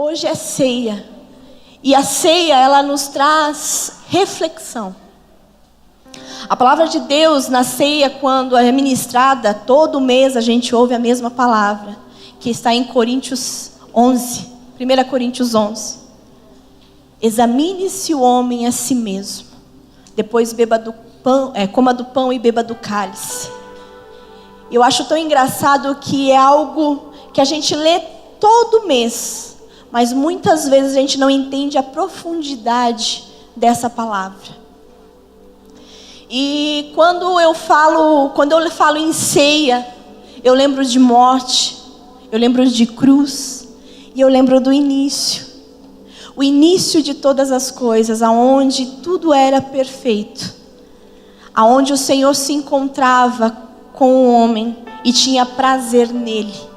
Hoje é ceia. E a ceia, ela nos traz reflexão. A palavra de Deus na ceia, quando é ministrada, todo mês a gente ouve a mesma palavra, que está em Coríntios 11, 1 Coríntios 11. Examine-se o homem a si mesmo, depois beba do pão, coma do pão e beba do cálice. Eu acho tão engraçado que é algo que a gente lê todo mês, mas muitas vezes a gente não entende a profundidade dessa palavra. E quando eu falo em ceia, eu lembro de morte, eu lembro de cruz, e eu lembro do início. O início de todas as coisas, aonde tudo era perfeito. Aonde o Senhor se encontrava com o homem e tinha prazer nele.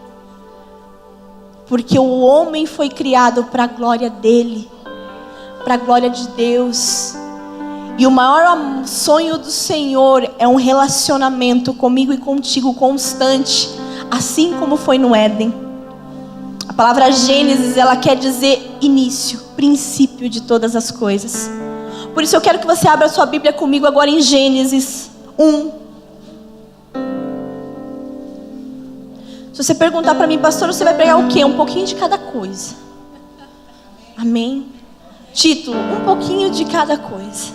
Porque o homem foi criado para a glória dele, para a glória de Deus. E o maior sonho do Senhor é um relacionamento comigo e contigo constante, assim como foi no Éden. A palavra Gênesis, ela quer dizer início, princípio de todas as coisas. Por isso eu quero que você abra a sua Bíblia comigo agora em Gênesis 1. Se você perguntar para mim, pastor, você vai pregar o quê? Um pouquinho de cada coisa. Amém? Título, um pouquinho de cada coisa.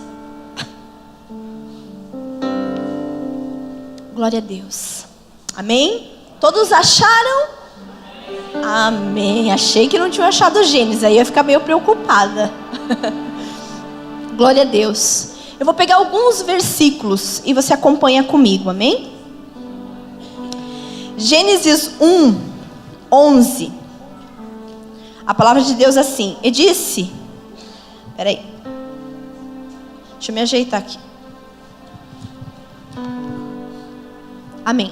Glória a Deus. Amém? Todos acharam? Amém. Achei que não tinha achado Gênesis, aí eu ia ficar meio preocupada. Glória a Deus. Eu vou pegar alguns versículos e você acompanha comigo, amém? Gênesis 1, 11. A palavra de Deus é assim. E disse... Peraí. Deixa eu me ajeitar aqui. Amém.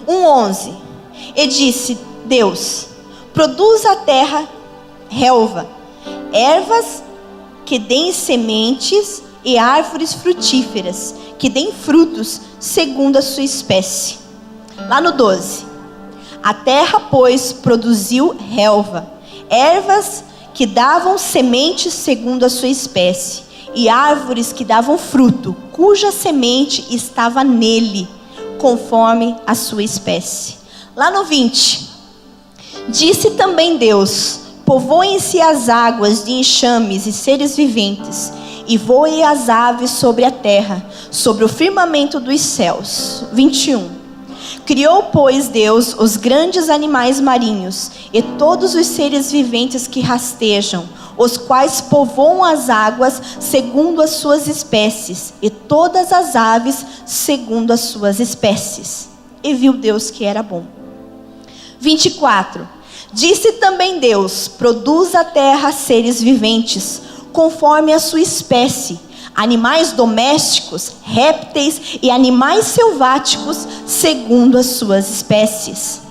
1:11. E disse Deus: produz a terra relva, ervas que deem sementes e árvores frutíferas que deem frutos segundo a sua espécie. Lá no 12. A terra, pois, produziu relva, ervas que davam sementes segundo a sua espécie, e árvores que davam fruto, cuja semente estava nele, conforme a sua espécie. Lá no 20. Disse também Deus: povoem-se as águas de enxames e seres viventes, e voem as aves sobre a terra, sobre o firmamento dos céus. 21. Criou, pois, Deus os grandes animais marinhos e todos os seres viventes que rastejam, os quais povoam as águas segundo as suas espécies, e todas as aves segundo as suas espécies. E viu Deus que era bom. 24. Disse também Deus: produz a terra seres viventes, conforme a sua espécie, animais domésticos, répteis e animais selváticos, segundo as suas espécies.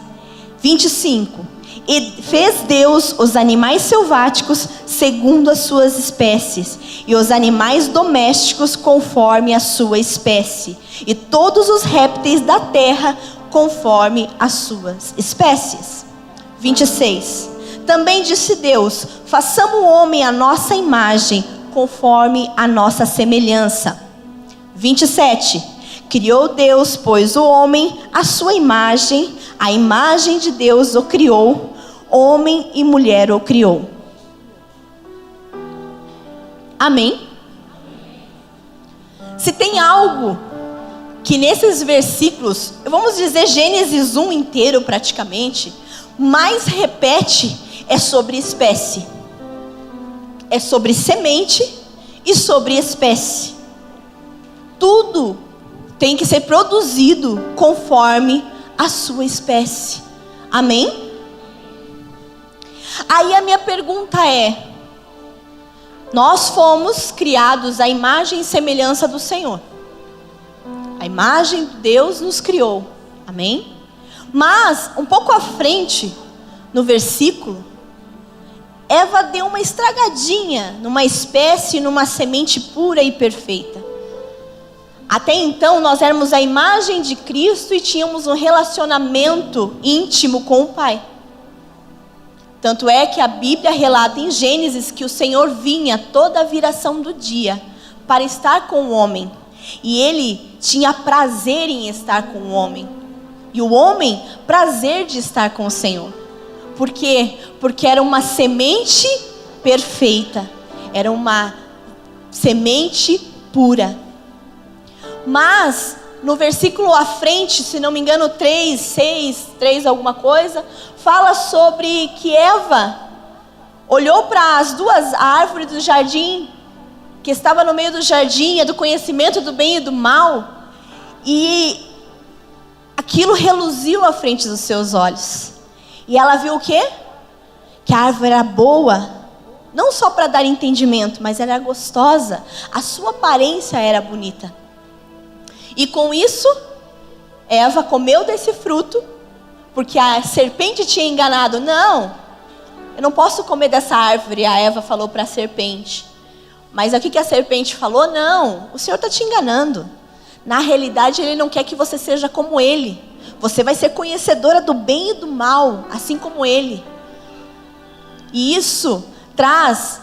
25. E fez Deus os animais selváticos segundo as suas espécies, e os animais domésticos conforme a sua espécie, e todos os répteis da terra conforme as suas espécies. 26. Também disse Deus: façamos o homem à nossa imagem, conforme a nossa semelhança. 27. Criou Deus, pois, o homem à sua imagem, a imagem de Deus o criou, homem e mulher o criou. Amém? Se tem algo que nesses versículos, vamos dizer Gênesis 1 inteiro praticamente, mais repete, é sobre espécie. É sobre semente e sobre espécie. Tudo tem que ser produzido conforme a sua espécie. Amém? Aí a minha pergunta é: nós fomos criados à imagem e semelhança do Senhor. A imagem de Deus nos criou. Amém? Mas, um pouco à frente, no versículo, Eva deu uma estragadinha numa espécie, numa semente pura e perfeita. Até então, nós éramos a imagem de Cristo e tínhamos um relacionamento íntimo com o Pai. Tanto é que a Bíblia relata em Gênesis que o Senhor vinha toda a viração do dia para estar com o homem. E ele tinha prazer em estar com o homem. E o homem, prazer de estar com o Senhor. Por quê? Porque era uma semente perfeita. Era uma semente pura. Mas, no versículo à frente, se não me engano, 3 alguma coisa, fala sobre que Eva olhou para as duas árvores do jardim, que estava no meio do jardim, é do conhecimento do bem e do mal, e aquilo reluziu à frente dos seus olhos. E ela viu o quê? Que a árvore era boa, não só para dar entendimento, mas ela era gostosa, a sua aparência era bonita. E com isso, Eva comeu desse fruto, porque a serpente tinha enganado. Não, eu não posso comer dessa árvore, a Eva falou para a serpente. Mas o que a serpente falou? Não, o Senhor está te enganando. Na realidade, Ele não quer que você seja como Ele. Você vai ser conhecedora do bem e do mal, assim como Ele. E isso traz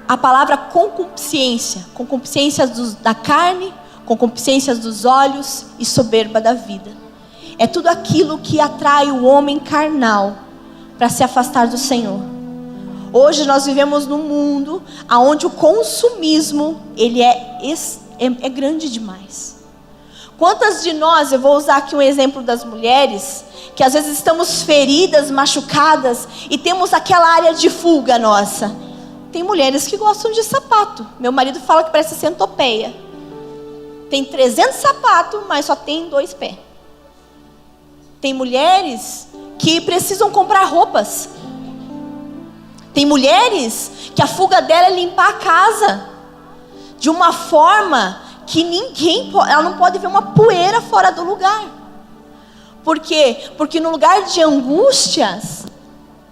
a palavra concupiscência. Concupiscência da carne, concupiscência dos olhos e soberba da vida. É tudo aquilo que atrai o homem carnal para se afastar do Senhor. Hoje nós vivemos num mundo onde o consumismo ele é grande demais. Quantas de nós, eu vou usar aqui um exemplo das mulheres, que às vezes estamos feridas, machucadas e temos aquela área de fuga nossa. Tem mulheres que gostam de sapato. Meu marido fala que parece centopeia. Tem 300 sapatos, mas só tem 2 pés. Tem mulheres que precisam comprar roupas. Tem mulheres que a fuga dela é limpar a casa de uma forma que ela não pode ver uma poeira fora do lugar. Por quê? Porque no lugar de angústias,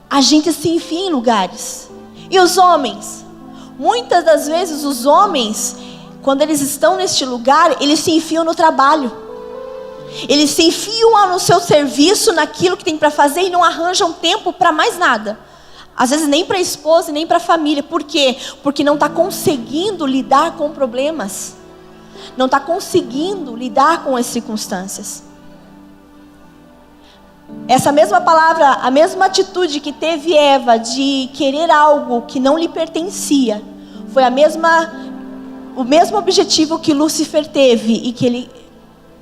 a gente se enfia em lugares. E os homens? Muitas das vezes os homens, quando eles estão neste lugar, eles se enfiam no trabalho. Eles se enfiam no seu serviço, naquilo que tem para fazer e não arranjam tempo para mais nada. Às vezes nem para a esposa e nem para a família. Por quê? Porque não está conseguindo lidar com problemas. Não está conseguindo lidar com as circunstâncias. Essa mesma palavra, a mesma atitude que teve Eva de querer algo que não lhe pertencia, foi o mesmo objetivo que Lúcifer teve e que ele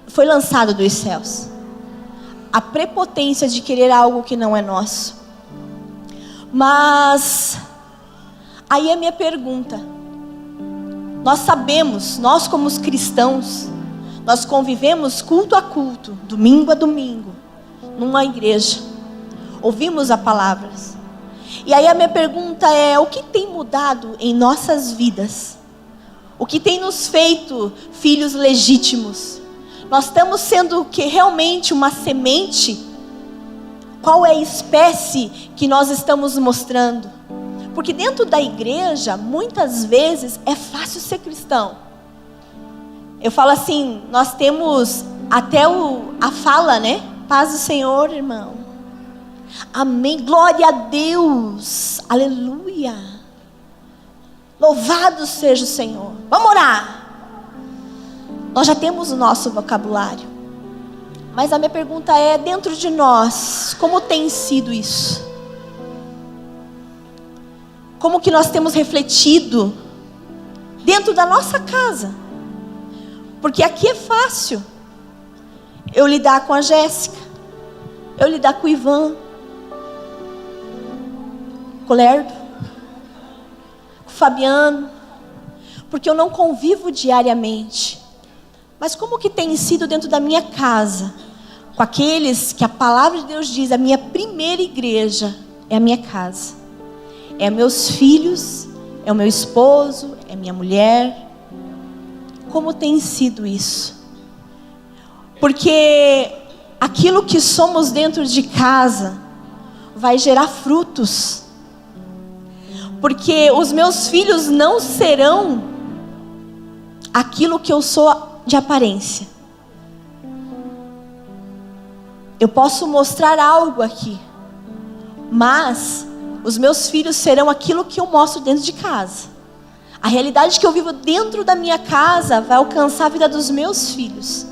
foi lançado dos céus. A prepotência de querer algo que não é nosso. Mas aí é a minha pergunta. Nós sabemos, nós como os cristãos, nós convivemos culto a culto, domingo a domingo, numa igreja. Ouvimos a palavra. E aí a minha pergunta é: o que tem mudado em nossas vidas? O que tem nos feito filhos legítimos? Nós estamos sendo realmente uma semente? Qual é a espécie que nós estamos mostrando? Porque dentro da igreja, muitas vezes, é fácil ser cristão. Eu falo assim, nós temos até a fala, né? Paz do Senhor, irmão. Amém, glória a Deus. Aleluia. Louvado seja o Senhor. Vamos orar. Nós já temos o nosso vocabulário. Mas a minha pergunta é, dentro de nós, como tem sido isso? Como que nós temos refletido dentro da nossa casa? Porque aqui é fácil eu lidar com a Jéssica, eu lidar com o Ivan, com o Lerdo, com o Fabiano, porque eu não convivo diariamente. Mas como que tem sido dentro da minha casa, com aqueles que a palavra de Deus diz, a minha primeira igreja é a minha casa, é meus filhos, é o meu esposo, é minha mulher. Como tem sido isso? Porque aquilo que somos dentro de casa vai gerar frutos. Porque os meus filhos não serão aquilo que eu sou de aparência. Eu posso mostrar algo aqui, mas Os meus filhos serão aquilo que eu mostro dentro de casa. A realidade que eu vivo dentro da minha casa vai alcançar a vida dos meus filhos.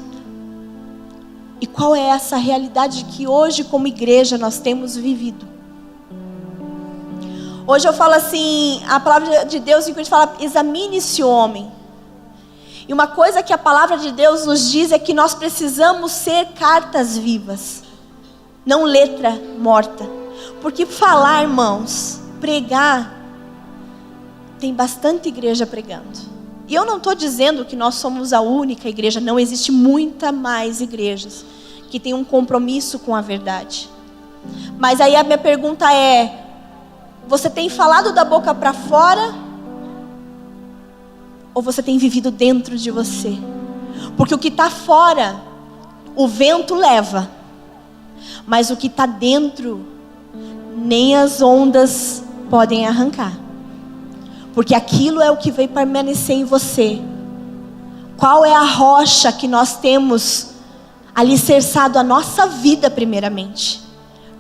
E qual é essa realidade que hoje, como igreja, nós temos vivido? Hoje eu falo assim, a palavra de Deus, enquanto fala, examine esse homem. E uma coisa que a palavra de Deus nos diz é que nós precisamos ser cartas vivas, não letra morta. Porque falar, irmãos, pregar, tem bastante igreja pregando. E eu não estou dizendo que nós somos a única igreja, não, existe muita mais igrejas que tem um compromisso com a verdade. Mas aí a minha pergunta é, você tem falado da boca para fora? Ou você tem vivido dentro de você? Porque o que está fora, o vento leva. Mas o que está dentro, nem as ondas podem arrancar. Porque aquilo é o que vai permanecer em você. Qual é a rocha que nós temos alicerçado a nossa vida primeiramente?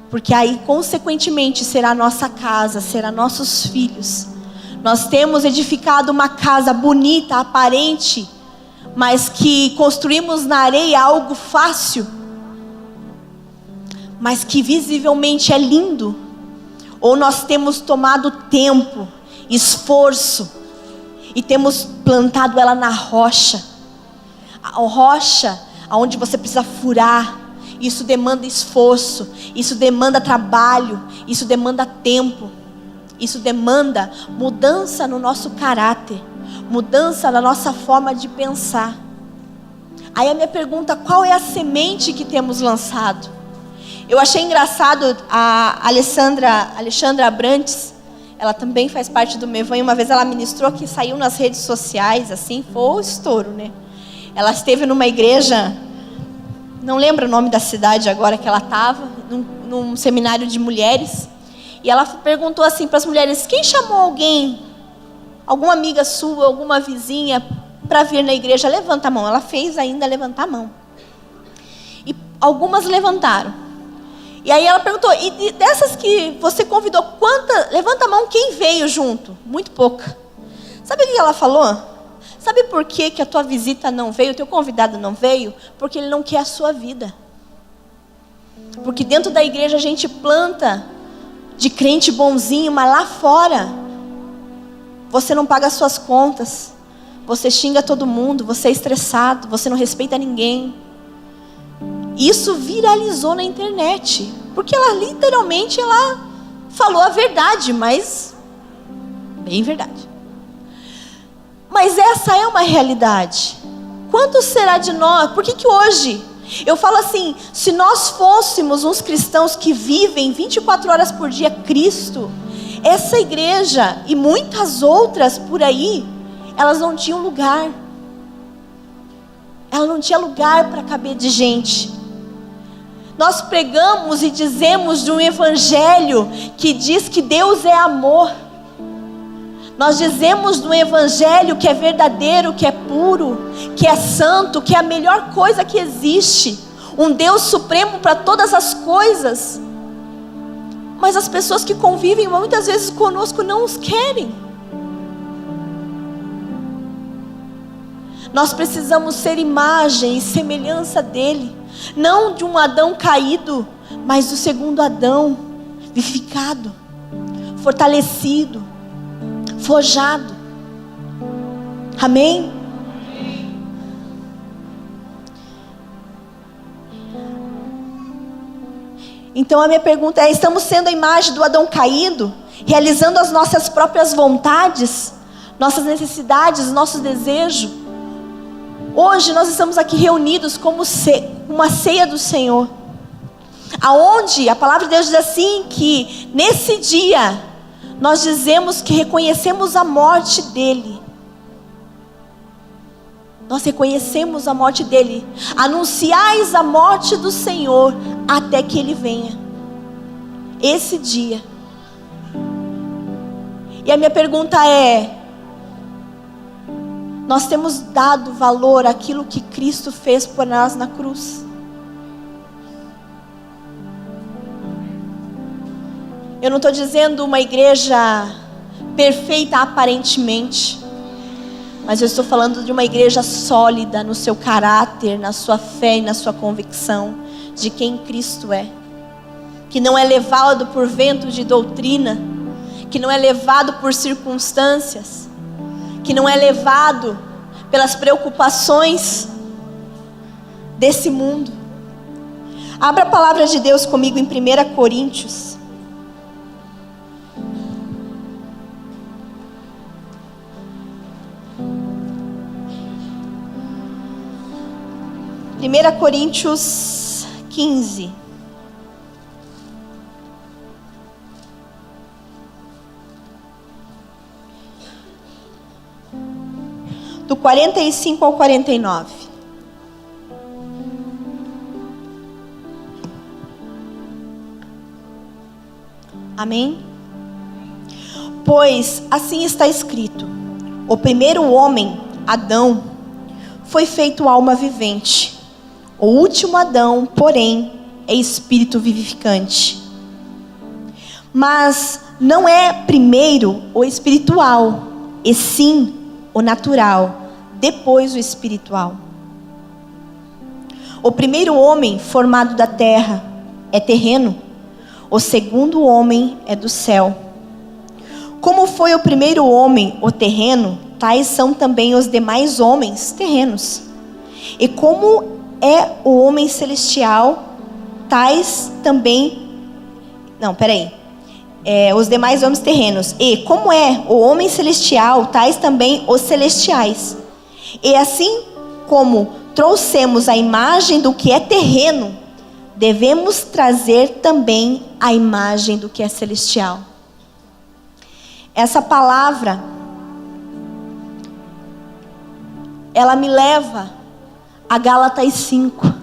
Porque aí, consequentemente, será a nossa casa, será nossos filhos. Nós temos edificado uma casa bonita, aparente, mas que construímos na areia algo fácil, mas que visivelmente é lindo. Ou nós temos tomado tempo, esforço, e temos plantado ela na rocha. A rocha onde você precisa furar. Isso demanda esforço, isso demanda trabalho, isso demanda tempo. Isso demanda mudança no nosso caráter, mudança na nossa forma de pensar. Aí a minha pergunta, qual é a semente que temos lançado? Eu achei engraçado a Alexandra Abrantes, ela também faz parte do Mevan, e uma vez ela ministrou que saiu nas redes sociais, assim, foi o estouro, né? Ela esteve numa igreja, não lembro o nome da cidade agora que ela estava, num seminário de mulheres. E ela perguntou assim para as mulheres, quem chamou alguém, alguma amiga sua, alguma vizinha, para vir na igreja? Levanta a mão. Ela fez ainda levantar a mão. E algumas levantaram. E aí ela perguntou, e dessas que você convidou, levanta a mão, quem veio junto? Muito pouca. Sabe o que ela falou? Sabe por que a tua visita não veio, o teu convidado não veio? Porque ele não quer a sua vida. Porque dentro da igreja a gente planta de crente bonzinho, mas lá fora você não paga as suas contas, você xinga todo mundo, você é estressado, você não respeita ninguém. Isso viralizou na internet, porque ela literalmente falou a verdade, mas bem verdade. Mas essa é uma realidade. Quanto será de nós? Por que hoje eu falo assim, se nós fôssemos uns cristãos que vivem 24 horas por dia Cristo, essa igreja e muitas outras por aí, elas não tinham lugar. Ela não tinha lugar para caber de gente. Nós pregamos e dizemos de um evangelho que diz que Deus é amor. Nós dizemos de um evangelho que é verdadeiro, que é puro, que é santo, que é a melhor coisa que existe. Um Deus supremo para todas as coisas. Mas as pessoas que convivem muitas vezes conosco não os querem. Nós precisamos ser imagem e semelhança dele. Não de um Adão caído, mas do segundo Adão, vivificado, fortalecido, forjado. Amém? Então a minha pergunta é, estamos sendo a imagem do Adão caído? Realizando as nossas próprias vontades? Nossas necessidades, nossos desejos? Hoje nós estamos aqui reunidos como uma ceia do Senhor. Aonde a palavra de Deus diz assim, que nesse dia nós dizemos que reconhecemos a morte dele. Nós reconhecemos a morte dele. Anunciais a morte do Senhor até que ele venha. Esse dia. E a minha pergunta é, nós temos dado valor àquilo que Cristo fez por nós na cruz? Eu não estou dizendo uma igreja perfeita aparentemente, mas eu estou falando de uma igreja sólida no seu caráter, na sua fé e na sua convicção de quem Cristo é. Que não é levado por vento de doutrina, que não é levado por circunstâncias, que não é levado pelas preocupações desse mundo. Abra a palavra de Deus comigo em 1 Coríntios. Primeira Coríntios 15. Do 45 ao 49. Amém? Pois assim está escrito: o primeiro homem, Adão, foi feito alma vivente. O último Adão, porém, é espírito vivificante. Mas não é primeiro o espiritual, e sim o natural, depois o espiritual. O primeiro homem formado da terra é terreno, o segundo homem é do céu. Como foi o primeiro homem, o terreno, tais são também os demais homens terrenos. E como é o homem celestial, tais também... os demais homens terrenos. E como é o homem celestial, tais também os celestiais. E assim como trouxemos a imagem do que é terreno, devemos trazer também a imagem do que é celestial. Essa palavra, ela me leva a Gálatas 5.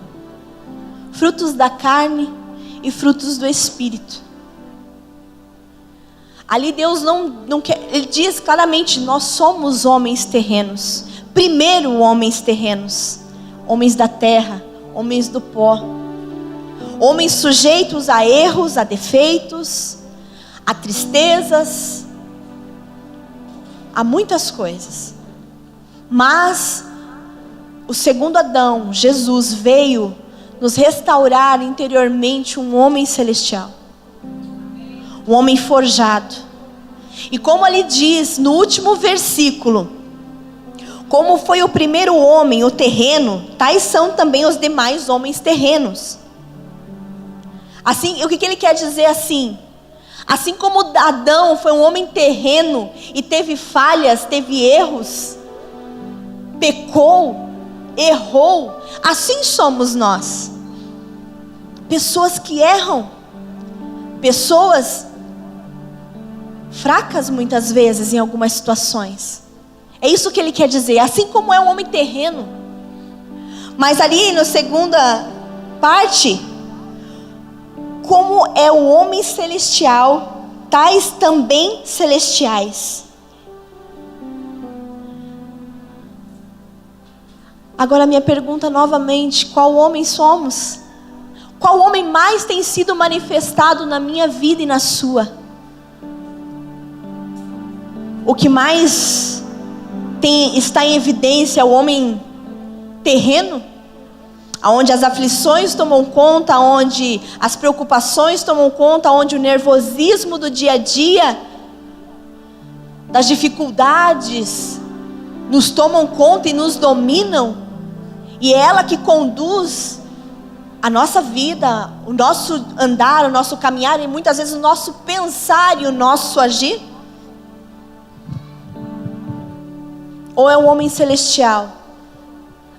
Frutos da carne e frutos do Espírito. Ali Deus não quer, Ele diz claramente: nós somos homens terrenos. Primeiro homens terrenos. Homens da terra, homens do pó. Homens sujeitos a erros, a defeitos, a tristezas, a muitas coisas. Mas o segundo Adão, Jesus, veio nos restaurar interiormente um homem celestial. Um homem forjado. E como ali diz no último versículo: como foi o primeiro homem, o terreno, tais são também os demais homens terrenos. Assim, o que ele quer dizer assim? Assim como Adão foi um homem terreno e teve falhas, teve erros, pecou, errou, assim somos nós. Pessoas que erram, pessoas fracas muitas vezes em algumas situações. É isso que ele quer dizer, assim como é um homem terreno. Mas ali na segunda parte, como é o homem celestial, tais também celestiais. Agora minha pergunta novamente: qual homem somos? Qual homem mais tem sido manifestado na minha vida e na sua? O que mais está em evidência é o homem terreno? Onde as aflições tomam conta, onde as preocupações tomam conta, onde o nervosismo do dia a dia, das dificuldades, nos tomam conta e nos dominam. E é ela que conduz a nossa vida, o nosso andar, o nosso caminhar e muitas vezes o nosso pensar e o nosso agir? Ou é o homem celestial,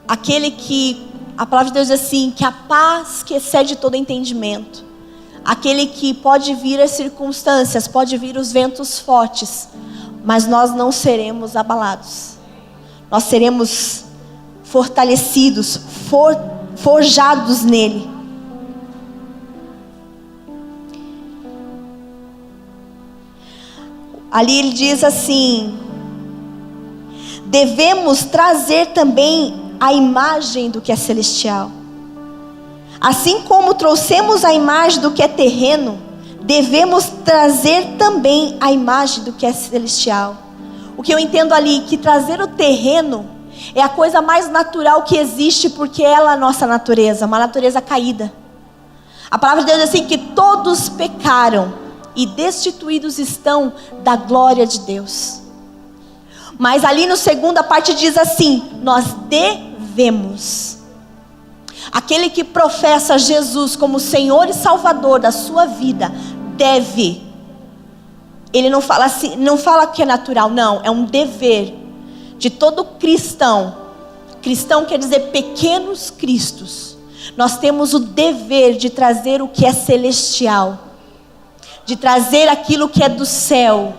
aquele que a palavra de Deus diz assim, que a paz que excede todo entendimento, aquele que pode vir as circunstâncias, pode vir os ventos fortes, mas nós não seremos abalados, nós seremos fortalecidos, forjados nele. Ali ele diz assim: devemos trazer também a imagem do que é celestial. Assim como trouxemos a imagem do que é terreno, devemos trazer também a imagem do que é celestial. O que eu entendo ali, que trazer o terreno é a coisa mais natural que existe, porque ela é a nossa natureza, uma natureza caída. A palavra de Deus diz assim, que todos pecaram e destituídos estão da glória de Deus. Mas ali no segunda parte diz assim, nós devemos. Aquele que professa Jesus como Senhor e Salvador da sua vida, deve. Ele não fala assim, não fala que é natural, não, é um dever de todo cristão. Cristão quer dizer pequenos cristos. Nós temos o dever de trazer o que é celestial, de trazer aquilo que é do céu,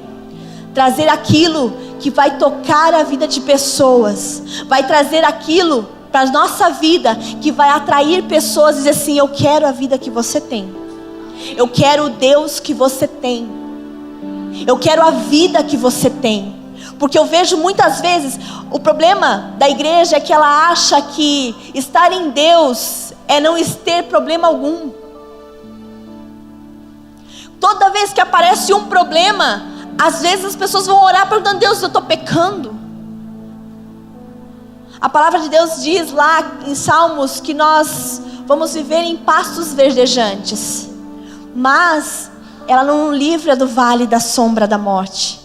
trazer aquilo que vai tocar a vida de pessoas, vai trazer aquilo para a nossa vida, que vai atrair pessoas e dizer assim, eu quero a vida que você tem, eu quero o Deus que você tem, eu quero a vida que você tem. Porque eu vejo muitas vezes, o problema da igreja é que ela acha que estar em Deus é não ter problema algum. Toda vez que aparece um problema, às vezes as pessoas vão orar perguntando, Deus, eu estou pecando. A palavra de Deus diz lá em Salmos que nós vamos viver em pastos verdejantes, mas ela não livra do vale da sombra da morte.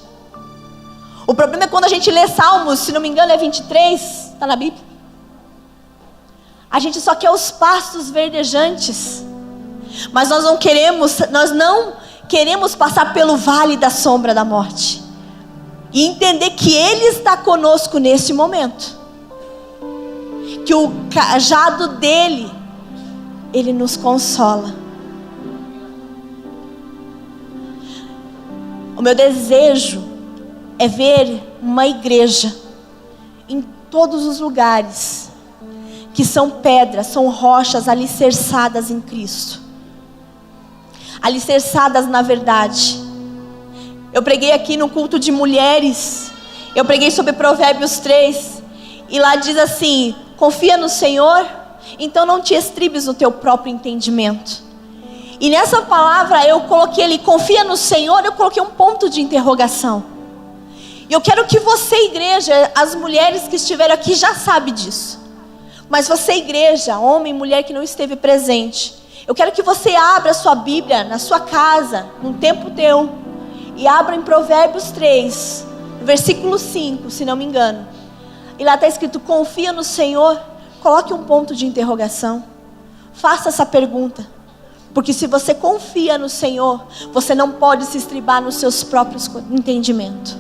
O problema é quando a gente lê Salmos, se não me engano é 23, está na Bíblia. A gente só quer os pastos verdejantes, mas nós não queremos passar pelo vale da sombra da morte e entender que Ele está conosco nesse momento, que o cajado dele, Ele nos consola. O meu desejo é ver uma igreja em todos os lugares que são pedras, são rochas alicerçadas em Cristo, alicerçadas na verdade. Eu preguei aqui no culto de mulheres, eu preguei sobre Provérbios 3, e lá diz assim, confia no Senhor, então não te estribes no teu próprio entendimento. E nessa palavra eu coloquei ali, confia no Senhor, eu coloquei um ponto de interrogação. E eu quero que você, igreja, as mulheres que estiveram aqui já sabem disso. Mas você, igreja, homem e mulher que não esteve presente, eu quero que você abra a sua Bíblia na sua casa, num tempo teu, e abra em Provérbios 3, versículo 5, se não me engano. E lá está escrito, confia no Senhor, coloque um ponto de interrogação. Faça essa pergunta. Porque se você confia no Senhor, você não pode se estribar nos seus próprios entendimentos.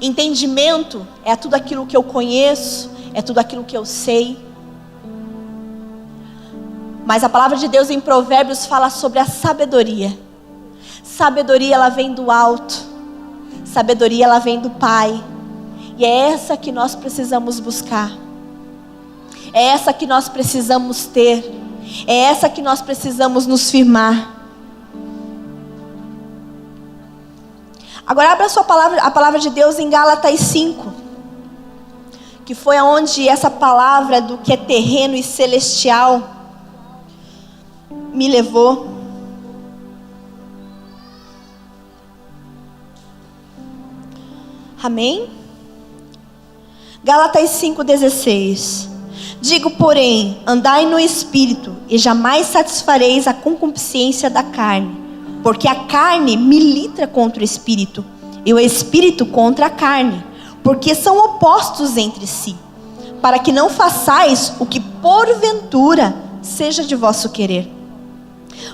Entendimento é tudo aquilo que eu conheço, é tudo aquilo que eu sei. Mas a palavra de Deus em Provérbios fala sobre a sabedoria. Sabedoria, ela vem do alto. Sabedoria, ela vem do Pai. E é essa que nós precisamos buscar. É essa que nós precisamos ter. É essa que nós precisamos nos firmar. Agora abra a palavra de Deus em Gálatas 5. Que foi aonde essa palavra do que é terreno e celestial me levou. Amém? Gálatas 5,16. Digo, porém, andai no Espírito, e jamais satisfareis a concupiscência da carne. Porque a carne milita contra o Espírito, e o Espírito contra a carne, porque são opostos entre si, para que não façais o que porventura seja de vosso querer.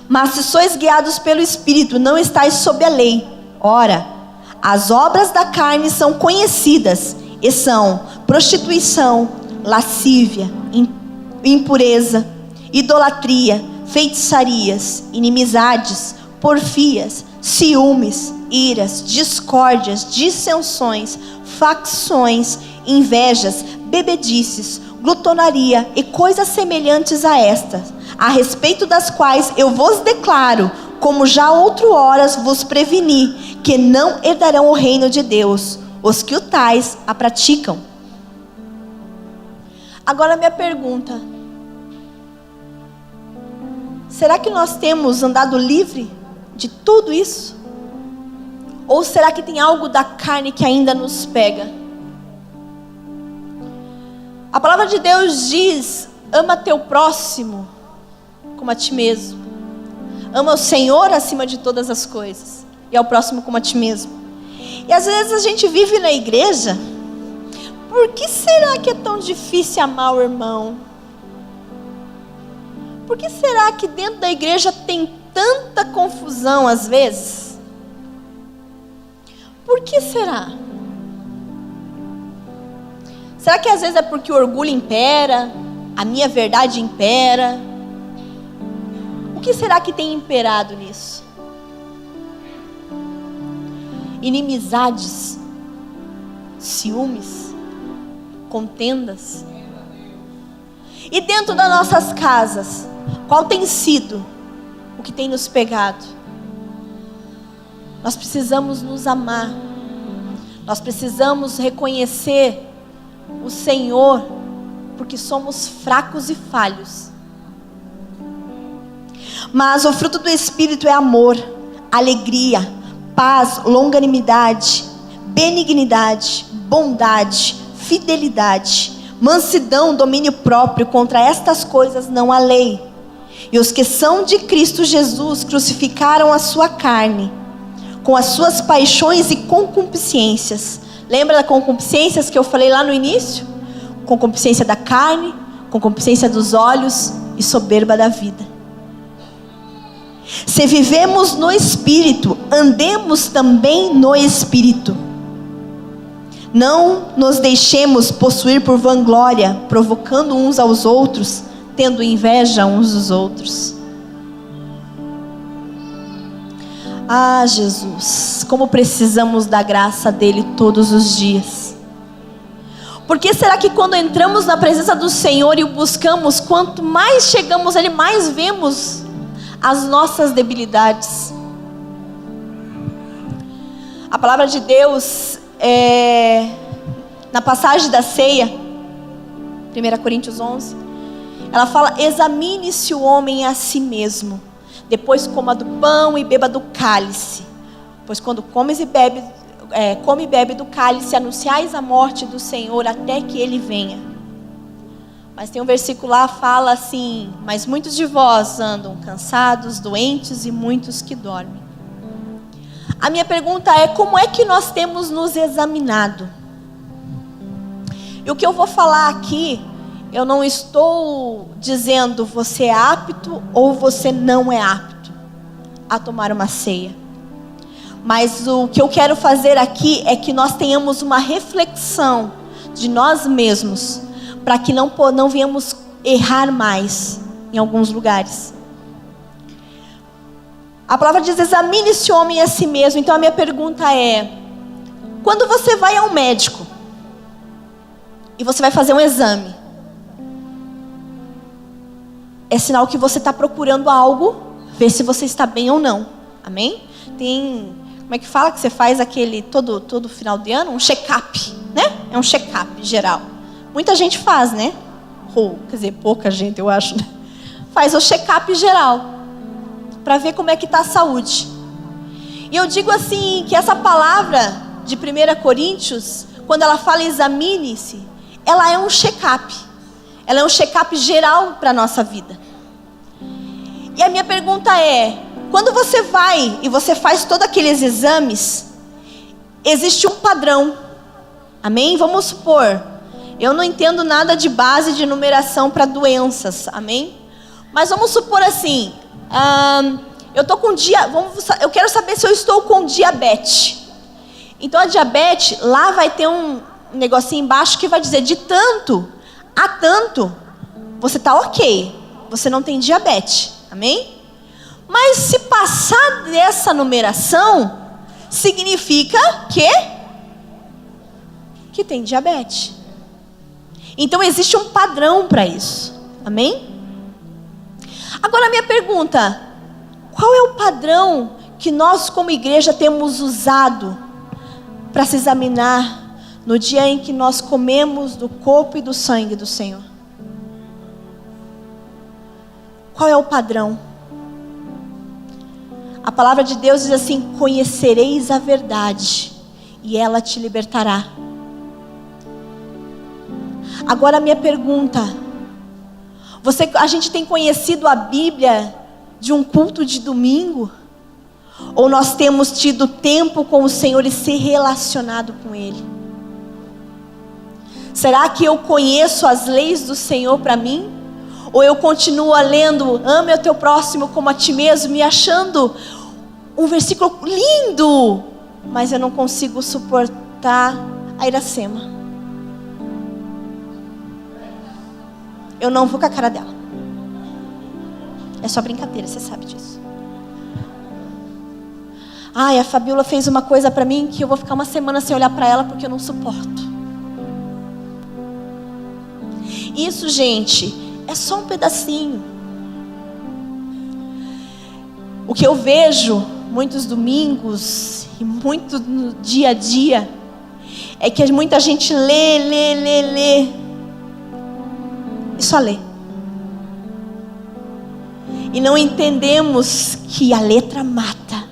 Mas se sois guiados pelo Espírito, não estáis sob a lei. Ora, as obras da carne são conhecidas, e são prostituição, lascívia, impureza, idolatria, feitiçarias, inimizades, porfias, ciúmes, iras, discórdias, dissensões, facções, invejas, bebedices, glutonaria e coisas semelhantes a estas, a respeito das quais eu vos declaro, como já outrohoras vos preveni, que não herdarão o reino de Deus, os que o tais a praticam. Agora minha pergunta: Será que nós temos andado livre de tudo isso? Ou será que tem algo da carne que ainda nos pega? A palavra de Deus diz: ama teu próximo como a ti mesmo. Ama o Senhor acima de todas as coisas, e ao próximo como a ti mesmo. E às vezes a gente vive na igreja. Por que será que é tão difícil amar o irmão? Por que será que dentro da igreja tem tanta confusão às vezes? Por que será? Será que às vezes é porque o orgulho impera? A minha verdade impera? O que será que tem imperado nisso? Inimizades, ciúmes, contendas. E dentro das nossas casas, qual tem sido o que tem nos pegado? Nós precisamos nos amar. Nós precisamos reconhecer o Senhor, porque somos fracos e falhos. Mas o fruto do Espírito é amor, alegria, paz, longanimidade, benignidade, bondade, fidelidade, mansidão, domínio próprio. Contra estas coisas não há lei. E os que são de Cristo Jesus crucificaram a sua carne com as suas paixões e concupiscências. Lembra das concupiscências que eu falei lá no início? Concupiscência da carne, concupiscência dos olhos e soberba da vida. Se vivemos no Espírito, andemos também no Espírito. Não nos deixemos possuir por vanglória, provocando uns aos outros, tendo inveja uns dos outros. Ah, Jesus, como precisamos da graça dele todos os dias. Por que será que quando entramos na presença do Senhor e o buscamos, quanto mais chegamos a ele, mais vemos as nossas debilidades? A palavra de Deus, na passagem da ceia, 1 Coríntios 11, ela fala: examine-se o homem a si mesmo, depois coma do pão e beba do cálice. Pois quando come e bebe do cálice, anunciais a morte do Senhor até que ele venha. Mas tem um versículo lá que fala assim: mas muitos de vós andam cansados, doentes e muitos que dormem. A minha pergunta é: como é que nós temos nos examinado? E o que eu vou falar aqui, eu não estou dizendo você é apto ou você não é apto a tomar uma ceia. Mas o que eu quero fazer aqui é que nós tenhamos uma reflexão de nós mesmos, para que não venhamos errar mais em alguns lugares. A palavra diz: examine esse homem a si mesmo. Então a minha pergunta é: quando você vai ao médico e você vai fazer um exame, é sinal que você está procurando algo, ver se você está bem ou não. Amém? Tem, como é que fala que você faz aquele todo final de ano? Um check-up, né? É um check-up geral. Muita gente faz, né? Ou, quer dizer, pouca gente, eu acho, né? Faz o check-up geral, para ver como é que está a saúde. E eu digo assim, que essa palavra de 1 Coríntios, quando ela fala examine-se, ela é um check-up. Ela é um check-up geral para a nossa vida. E a minha pergunta é: quando você vai e você faz todos aqueles exames, existe um padrão. Amém? Vamos supor, eu não entendo nada de base de numeração para doenças. Amém? Mas vamos supor assim, eu quero saber se eu estou com diabetes. Então a diabetes, lá vai ter um negocinho embaixo que vai dizer: de tanto a tanto, você está ok, você não tem diabetes. Amém? Mas se passar dessa numeração, significa que tem diabetes. Então existe um padrão para isso. Amém? Agora a minha pergunta: qual é o padrão que nós como igreja temos usado para se examinar no dia em que nós comemos do corpo e do sangue do Senhor? Qual é o padrão? A palavra de Deus diz assim: conhecereis a verdade e ela te libertará. Agora a minha pergunta: a gente tem conhecido a Bíblia de um culto de domingo? Ou nós temos tido tempo com o Senhor e se relacionado com Ele? Será que eu conheço as leis do Senhor para mim? Ou eu continuo lendo, ame o teu próximo como a ti mesmo, me achando um versículo lindo, mas eu não consigo suportar a Iracema. Eu não vou com a cara dela. É só brincadeira, você sabe disso. Ai, a Fabiola fez uma coisa pra mim que eu vou ficar uma semana sem olhar pra ela porque eu não suporto. Isso, gente, é só um pedacinho. O que eu vejo muitos domingos e muito no dia a dia é que muita gente lê e só lê. E não entendemos que a letra mata.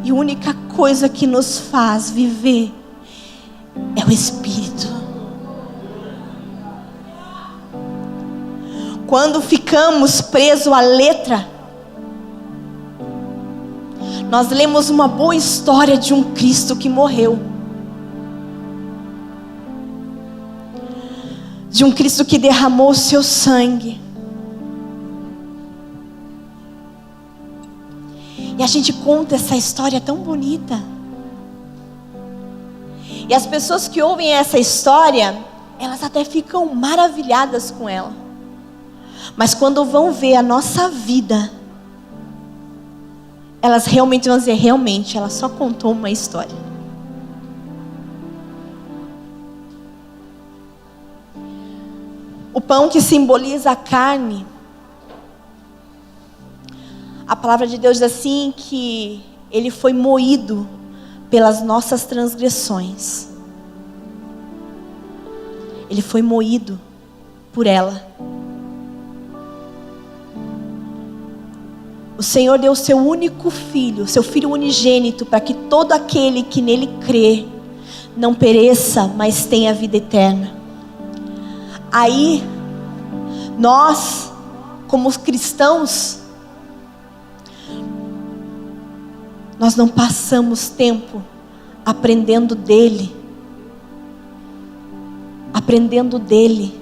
E a única coisa que nos faz viver é o Espírito. Quando ficamos presos à letra, nós lemos uma boa história de um Cristo que morreu. De um Cristo que derramou o seu sangue. E a gente conta essa história tão bonita. E as pessoas que ouvem essa história, elas até ficam maravilhadas com ela. Mas quando vão ver a nossa vida, elas realmente vão dizer, realmente, ela só contou uma história. O pão que simboliza a carne, a palavra de Deus diz assim que ele foi moído pelas nossas transgressões. Ele foi moído por ela. O Senhor deu o seu único filho, seu filho unigênito, para que todo aquele que nele crê não pereça, mas tenha vida eterna. Aí, nós, como cristãos, nós não passamos tempo aprendendo dele. Aprendendo dele.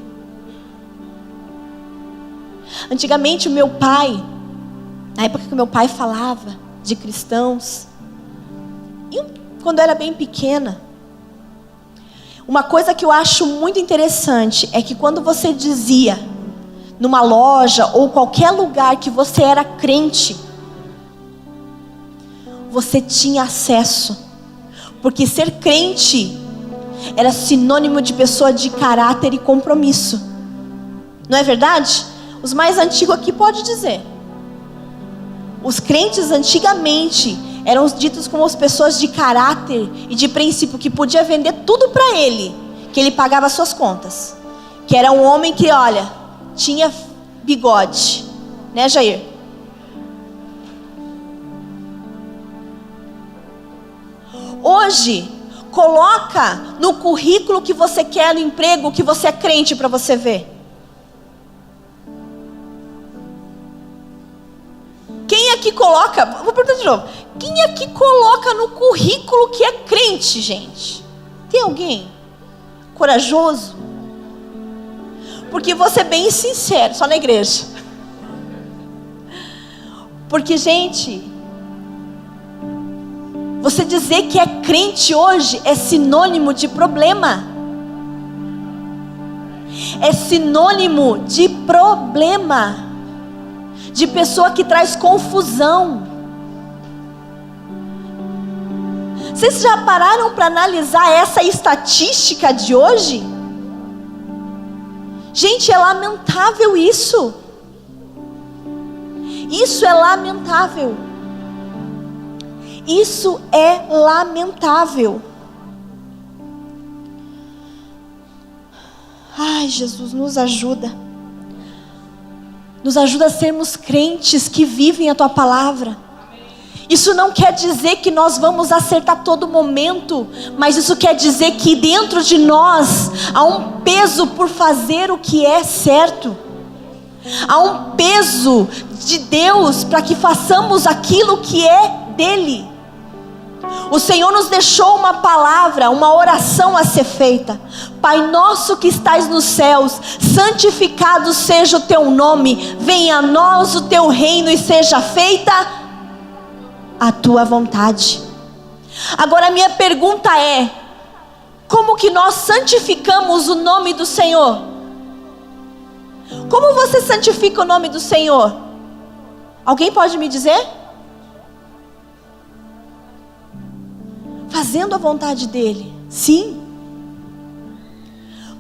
Antigamente o meu pai, na época que o meu pai falava de cristãos, e quando eu era bem pequena, uma coisa que eu acho muito interessante é que quando você dizia numa loja ou qualquer lugar que você era crente, você tinha acesso, porque ser crente era sinônimo de pessoa de caráter e compromisso. Não é verdade? Os mais antigos aqui podem dizer. Os crentes antigamente eram ditos como as pessoas de caráter e de princípio, que podia vender tudo para ele, que ele pagava as suas contas. Que era um homem que, olha, tinha bigode, né, Jair? Hoje, coloca no currículo que você quer no emprego que você é crente para você ver. Quem aqui coloca, vou perguntar de novo, quem aqui coloca no currículo que é crente, gente? Tem alguém corajoso? Porque vou ser bem sincero, só na igreja. Porque, gente, você dizer que é crente hoje é sinônimo de problema. É sinônimo de problema. De pessoa que traz confusão. Vocês já pararam para analisar essa estatística de hoje? Gente, é lamentável isso. Isso é lamentável. Isso é lamentável. Ai, Jesus, nos ajuda. Nos ajuda a sermos crentes que vivem a Tua palavra. Isso não quer dizer que nós vamos acertar todo momento, mas isso quer dizer que dentro de nós há um peso por fazer o que é certo. Há um peso de Deus para que façamos aquilo que é dele. O Senhor nos deixou uma palavra, uma oração a ser feita. Pai nosso que estais nos céus, santificado seja o teu nome. Venha a nós o teu reino e seja feita a tua vontade. Agora a minha pergunta é: como que nós santificamos o nome do Senhor? Como você santifica o nome do Senhor? Alguém pode me dizer? Fazendo a vontade dele, sim.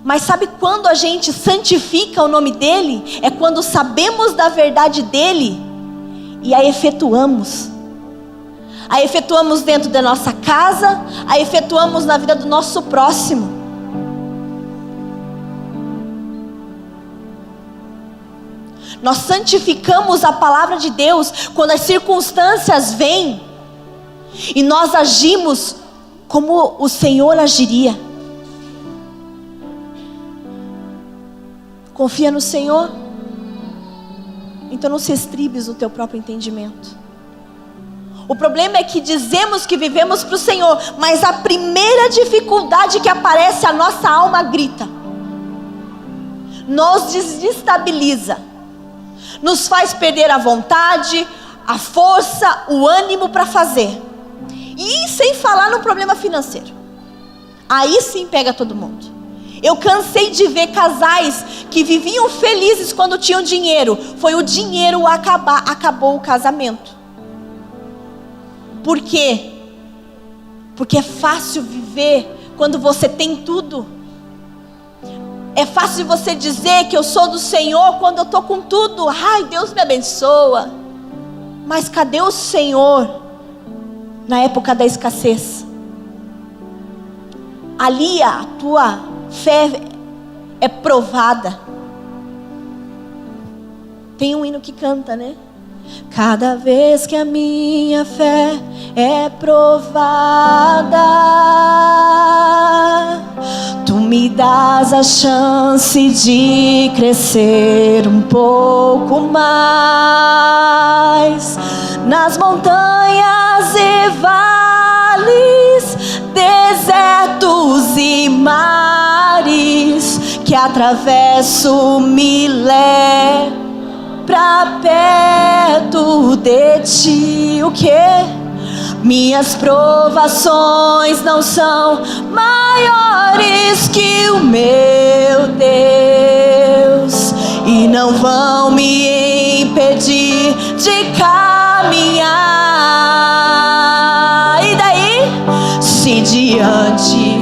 Mas sabe quando a gente santifica o nome dele? É quando sabemos da verdade dele e a efetuamos. A efetuamos dentro da nossa casa, a efetuamos na vida do nosso próximo. Nós santificamos a palavra de Deus quando as circunstâncias vêm e nós agimos como o Senhor agiria. Confia no Senhor? Então não se estribes no teu próprio entendimento. O problema é que dizemos que vivemos para o Senhor, mas a primeira dificuldade que aparece, a nossa alma grita, nos desestabiliza, nos faz perder a vontade, a força, o ânimo para fazer. E sem falar no problema financeiro. Aí sim pega todo mundo. Eu cansei de ver casais que viviam felizes quando tinham dinheiro. Foi o dinheiro acabou o casamento. Por quê? Porque é fácil viver quando você tem tudo. É fácil você dizer que eu sou do Senhor quando eu estou com tudo. Ai, Deus me abençoa. Mas cadê o Senhor na época da escassez? Ali a tua fé é provada. Tem um hino que canta, né? Cada vez que a minha fé é provada, tu me dás a chance de crescer um pouco mais. Nas montanhas e vales, desertos e mares, que atravesso me leva pra perto de ti. O que? Minhas provações não são maiores que o meu Deus, e não vão me impedir de caminhar. E daí? Se diante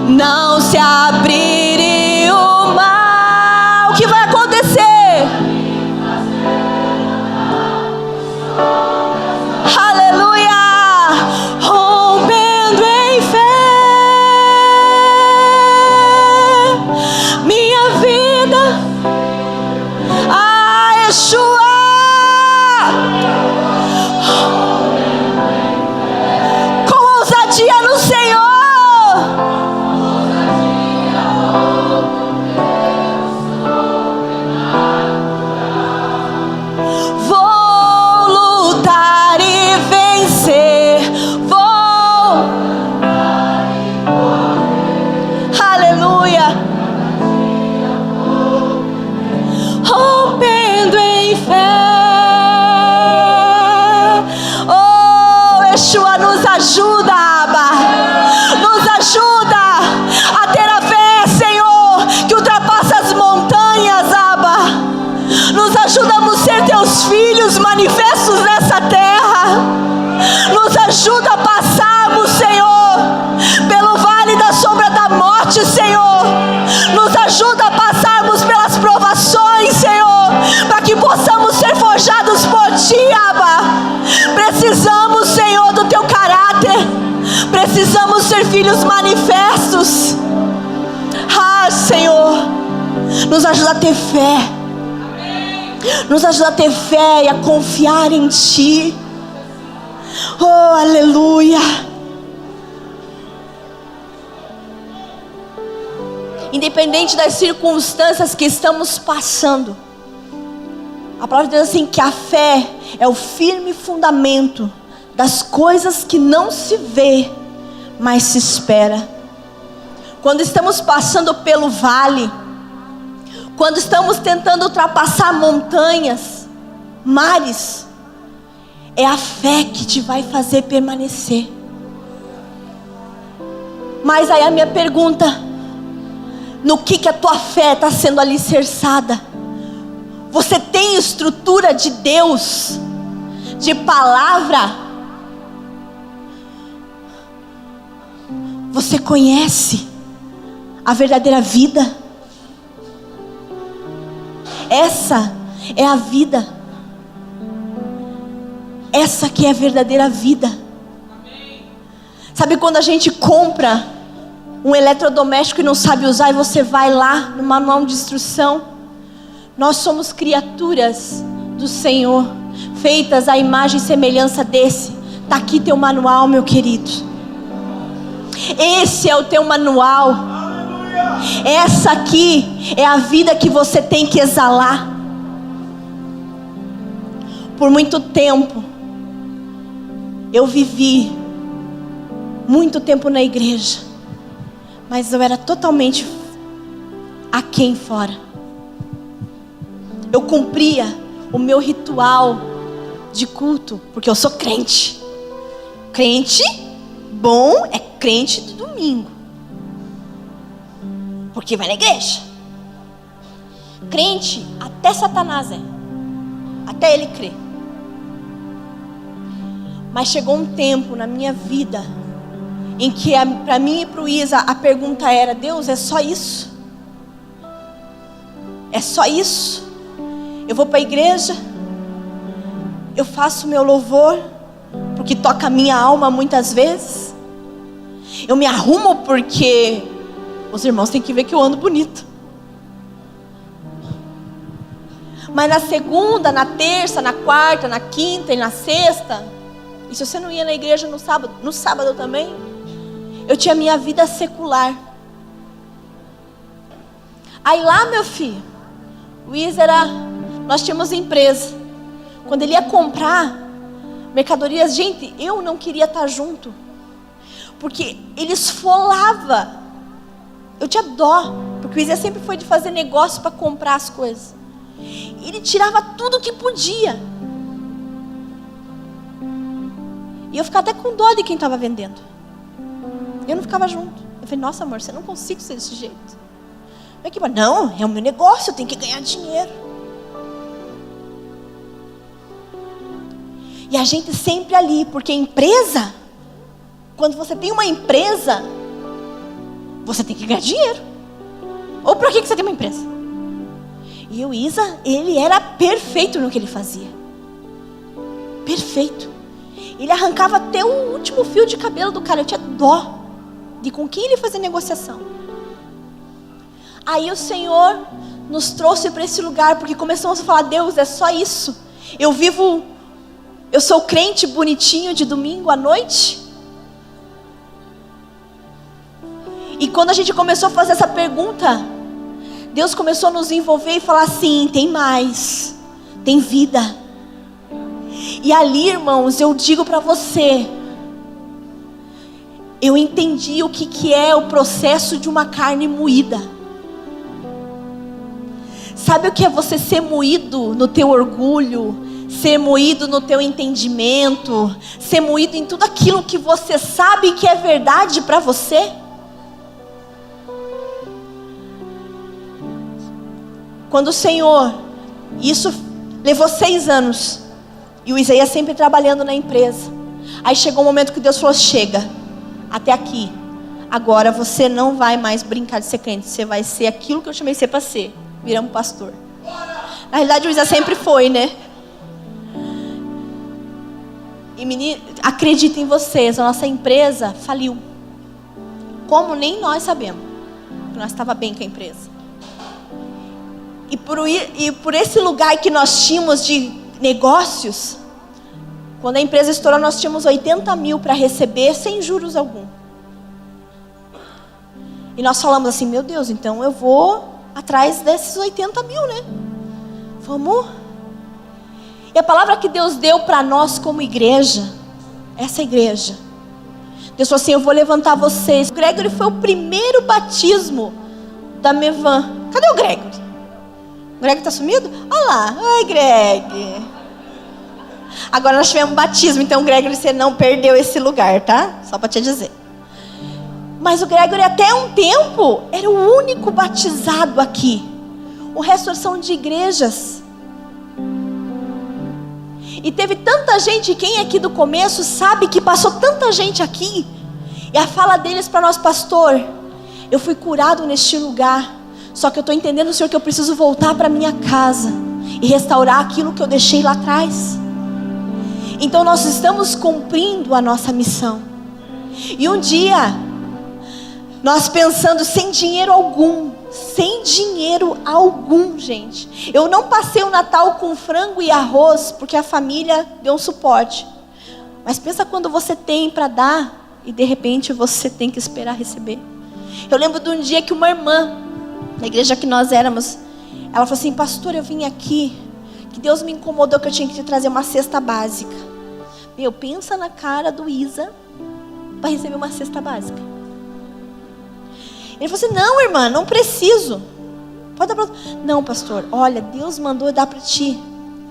não se abrir o mar, o que vai acontecer? Aleluia! Rompendo em fé, minha vida, a Yeshua, com ousadia no Senhor. Ajuda, Abba, nos ajuda a ter a fé, Senhor, que ultrapassa as montanhas, Abba. Nos ajudamos a ser teus filhos manifestos nessa terra. Nos ajuda a passarmos, Senhor, pelo vale da sombra da morte, Senhor. Nos ajuda a passarmos pelas provações, Senhor, para que possamos ser forjados por ti, Abba. Precisamos, Senhor, do teu caráter. Precisamos ser filhos manifestos. Ah, Senhor, nos ajuda a ter fé. Nos ajuda a ter fé e a confiar em Ti. Oh, aleluia. Independente das circunstâncias que estamos passando, a palavra diz assim, que a fé é o firme fundamento das coisas que não se vê, mas se espera. Quando estamos passando pelo vale, quando estamos tentando ultrapassar montanhas, mares, é a fé que te vai fazer permanecer. Mas aí a minha pergunta, no que a tua fé está sendo alicerçada? Você tem estrutura de Deus, de palavra? Você conhece a verdadeira vida? Essa é a vida. Essa que é a verdadeira vida. Sabe quando a gente compra um eletrodoméstico e não sabe usar, e você vai lá no manual de instrução? Nós somos criaturas do Senhor, feitas à imagem e semelhança desse. Está aqui teu manual, meu querido. Esse é o teu manual. Essa aqui é a vida que você tem que exalar. Por muito tempo eu vivi muito tempo na igreja, mas eu era totalmente aquém fora. Eu cumpria o meu ritual de culto, porque eu sou crente. Crente bom é crente do domingo, porque vai na igreja. Crente até Satanás é, até ele crer. Mas chegou um tempo na minha vida em que para mim e para o Isa a pergunta era: Deus, é só isso? É só isso? Eu vou para a igreja, eu faço meu louvor, porque toca a minha alma muitas vezes. Eu me arrumo porque os irmãos têm que ver que eu ando bonito. Mas na segunda, na terça, na quarta, na quinta e na sexta, e se você não ia na igreja no sábado também, eu tinha minha vida secular. Aí lá, meu filho, o Isa nós tínhamos empresa. Quando ele ia comprar mercadorias, gente, eu não queria estar junto, porque ele esfolava. Eu tinha dó, porque o Isa sempre foi de fazer negócio para comprar as coisas. Ele tirava tudo que podia. E eu ficava até com dó de quem estava vendendo. Eu não ficava junto. Eu falei: nossa, amor, você não consigo ser desse jeito. Não, é o meu negócio, eu tenho que ganhar dinheiro. E a gente sempre ali, porque empresa, quando você tem uma empresa, você tem que ganhar dinheiro. Ou para que você tem uma empresa? E o Isa, ele era perfeito no que ele fazia. Perfeito. Ele arrancava até o último fio de cabelo do cara. Eu tinha dó de com quem ele fazia negociação. Aí o Senhor nos trouxe para esse lugar, porque começamos a falar: Deus, é só isso? Eu sou crente bonitinho de domingo à noite? E quando a gente começou a fazer essa pergunta, Deus começou a nos envolver e falar assim: tem mais, tem vida. E ali, irmãos, eu digo para você, eu entendi o que é o processo de uma carne moída. Sabe o que é você ser moído no teu orgulho, ser moído no teu entendimento, ser moído em tudo aquilo que você sabe que é verdade para você? Quando o Senhor, isso levou 6 anos, e o Isaías sempre trabalhando na empresa. Aí chegou um momento que Deus falou: chega, até aqui. Agora você não vai mais brincar de ser crente, você vai ser aquilo que eu chamei você para ser. Viramos pastor. Na realidade o Isaías sempre foi, né? E menino, acredita em vocês, a nossa empresa faliu. Como nem nós sabemos. Nós estávamos bem com a empresa. E por esse lugar que nós tínhamos de negócios, quando a empresa estourou, nós tínhamos 80 mil para receber sem juros algum. E nós falamos assim, meu Deus, então eu vou atrás desses 80 mil, né? Vamos. E a palavra que Deus deu para nós como igreja, essa igreja, Deus falou assim, eu vou levantar vocês. O Gregory foi o primeiro batismo da Mevan. Cadê o Gregory? O Gregory está sumido? Olha lá, oi Greg. Agora nós tivemos batismo, então Gregory, você não perdeu esse lugar, tá? Só para te dizer. Mas o Gregory até um tempo era o único batizado aqui. O resto são de igrejas. E teve tanta gente, quem é aqui do começo sabe que passou tanta gente aqui. E a fala deles para nós, pastor, eu fui curado neste lugar. Só que eu estou entendendo, Senhor, que eu preciso voltar para minha casa e restaurar aquilo que eu deixei lá atrás. Então nós estamos cumprindo a nossa missão. E um dia, nós pensando sem dinheiro algum, gente. Eu não passei o Natal com frango e arroz, porque a família deu um suporte. Mas pensa quando você tem para dar, e de repente você tem que esperar receber. Eu lembro de um dia que uma irmã, na igreja que nós éramos, ela falou assim, pastor, eu vim aqui, que Deus me incomodou que eu tinha que te trazer uma cesta básica. Meu, pensa na cara do Isa, para receber uma cesta básica. Ele falou assim, não irmã, não preciso. Pode dar para... Não pastor, olha, Deus mandou dar para ti.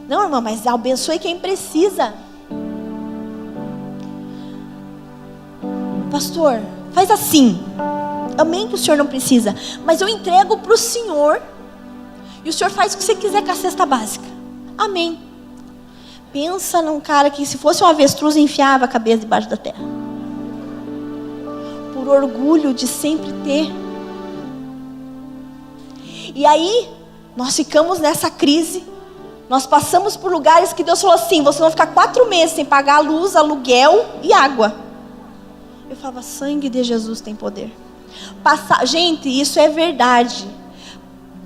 Não irmã, mas abençoe quem precisa. Pastor, faz assim. Amém que o senhor não precisa, mas eu entrego para o senhor. E o senhor faz o que você quiser com a cesta básica. Amém. Pensa num cara que se fosse um avestruz enfiava a cabeça debaixo da terra. Por orgulho de sempre ter. E aí, nós ficamos nessa crise. Nós passamos por lugares que Deus falou assim, vocês vão ficar 4 meses sem pagar a luz, aluguel e água. Eu falava, sangue de Jesus tem poder. Gente, isso é verdade.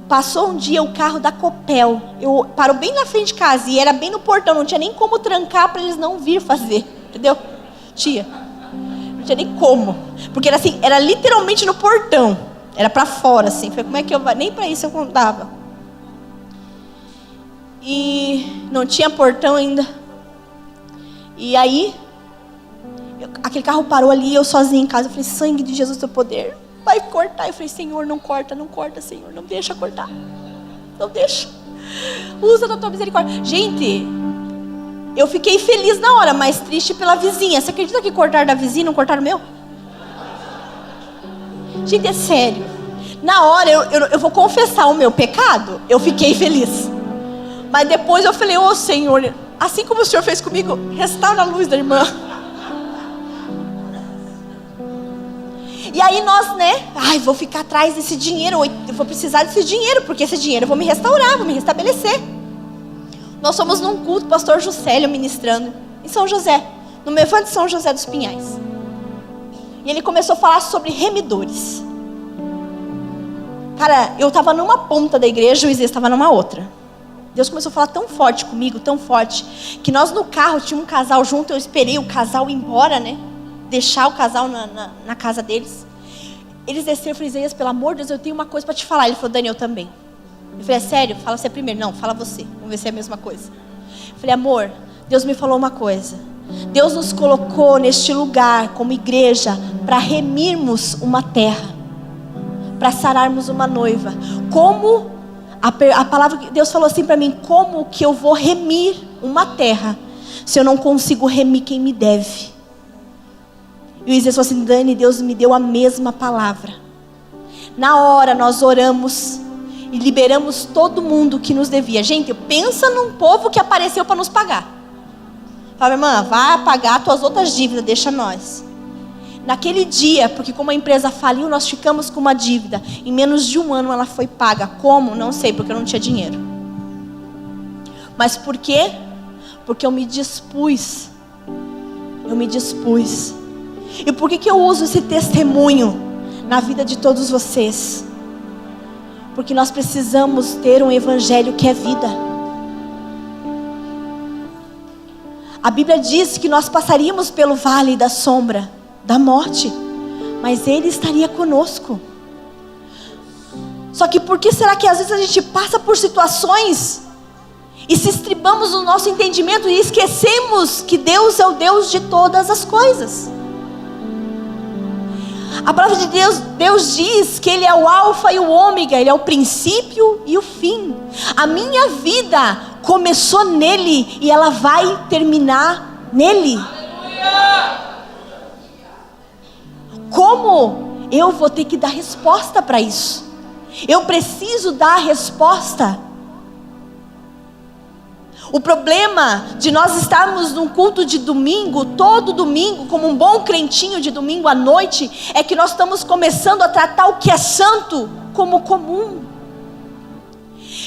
Passou um dia o carro da Copel. Eu parou bem na frente de casa e era bem no portão. Não tinha nem como trancar para eles não vir fazer. Entendeu? Não tinha nem como. Porque era assim, era literalmente no portão. Era para fora, assim. Foi como é que eu... Nem para isso eu contava. E não tinha portão ainda. E aí, aquele carro parou ali, eu sozinha em casa. Eu falei, sangue de Jesus, teu poder. Vai cortar. Eu falei, Senhor, não corta, Senhor. Não deixa cortar. Não deixa. Usa da tua misericórdia. Gente, eu fiquei feliz na hora, mas triste pela vizinha. Você acredita que cortaram da vizinha e não cortaram o meu? Gente, é sério. Na hora, eu vou confessar o meu pecado. Eu fiquei feliz. Mas depois eu falei, ô Senhor, assim como o Senhor fez comigo, restaura a luz da irmã. E aí nós, né? Ai, vou ficar atrás desse dinheiro. Eu vou precisar desse dinheiro, porque esse dinheiro eu vou me restaurar, vou me restabelecer. Nós fomos num culto, o pastor Juscelio ministrando em São José, no Mevan de São José dos Pinhais. E ele começou a falar sobre remidores. Cara, eu estava numa ponta da igreja, o Isês estava numa outra. Deus começou a falar tão forte comigo, tão forte, que nós no carro tinha um casal junto, eu esperei o casal ir embora, né? Deixar o casal na casa deles. Eles desceram, eu falei, Isaías, pelo amor de Deus, eu tenho uma coisa para te falar. Ele falou, Daniel, também. Eu falei, é sério? Fala você primeiro. Não, fala você. Vamos ver se é a mesma coisa. Eu falei, amor, Deus me falou uma coisa. Deus nos colocou neste lugar, como igreja, para remirmos uma terra. Para sararmos uma noiva. Como, a palavra que Deus falou assim para mim, como que eu vou remir uma terra, se eu não consigo remir quem me deve? E o Isaías falou assim, Dani, Deus me deu a mesma palavra. Na hora nós oramos e liberamos todo mundo que nos devia. Gente, pensa num povo que apareceu para nos pagar. Fala, irmã, vai pagar tuas outras dívidas, deixa nós. Naquele dia, porque como a empresa faliu, nós ficamos com uma dívida. Em menos de 1 ano ela foi paga. Como? Não sei, porque eu não tinha dinheiro. Mas por quê? Porque eu me dispus. E por que eu uso esse testemunho na vida de todos vocês? Porque nós precisamos ter um evangelho que é vida. A Bíblia diz que nós passaríamos pelo vale da sombra da morte, mas Ele estaria conosco. Só que por que será que às vezes a gente passa por situações e se estribamos no nosso entendimento e esquecemos que Deus é o Deus de todas as coisas? A palavra de Deus diz que Ele é o alfa e o ômega, Ele é o princípio e o fim. A minha vida começou nele e ela vai terminar nele. Como eu vou ter que dar resposta para isso? Eu preciso dar a resposta. O problema de nós estarmos num culto de domingo, todo domingo, como um bom crentinho de domingo à noite, é que nós estamos começando a tratar o que é santo como comum.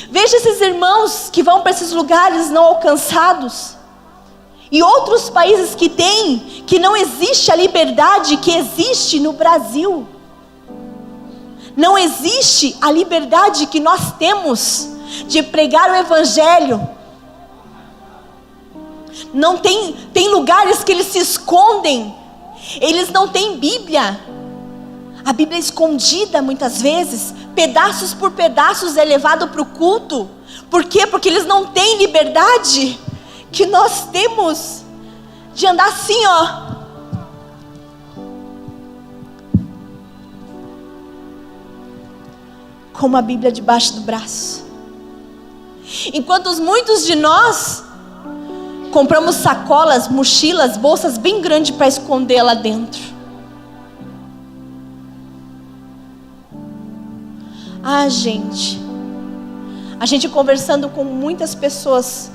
Veja esses irmãos que vão para esses lugares não alcançados, e outros países que não existe a liberdade que existe no Brasil. Não existe a liberdade que nós temos de pregar o evangelho. Não tem lugares que eles se escondem. Eles não têm Bíblia. A Bíblia é escondida muitas vezes. Pedaços por pedaços é levado para o culto. Por quê? Porque eles não têm liberdade que nós temos de andar assim, ó. Com uma Bíblia debaixo do braço. Enquanto muitos de nós compramos sacolas, mochilas, bolsas bem grandes para esconder lá dentro. Gente, a gente conversando com muitas pessoas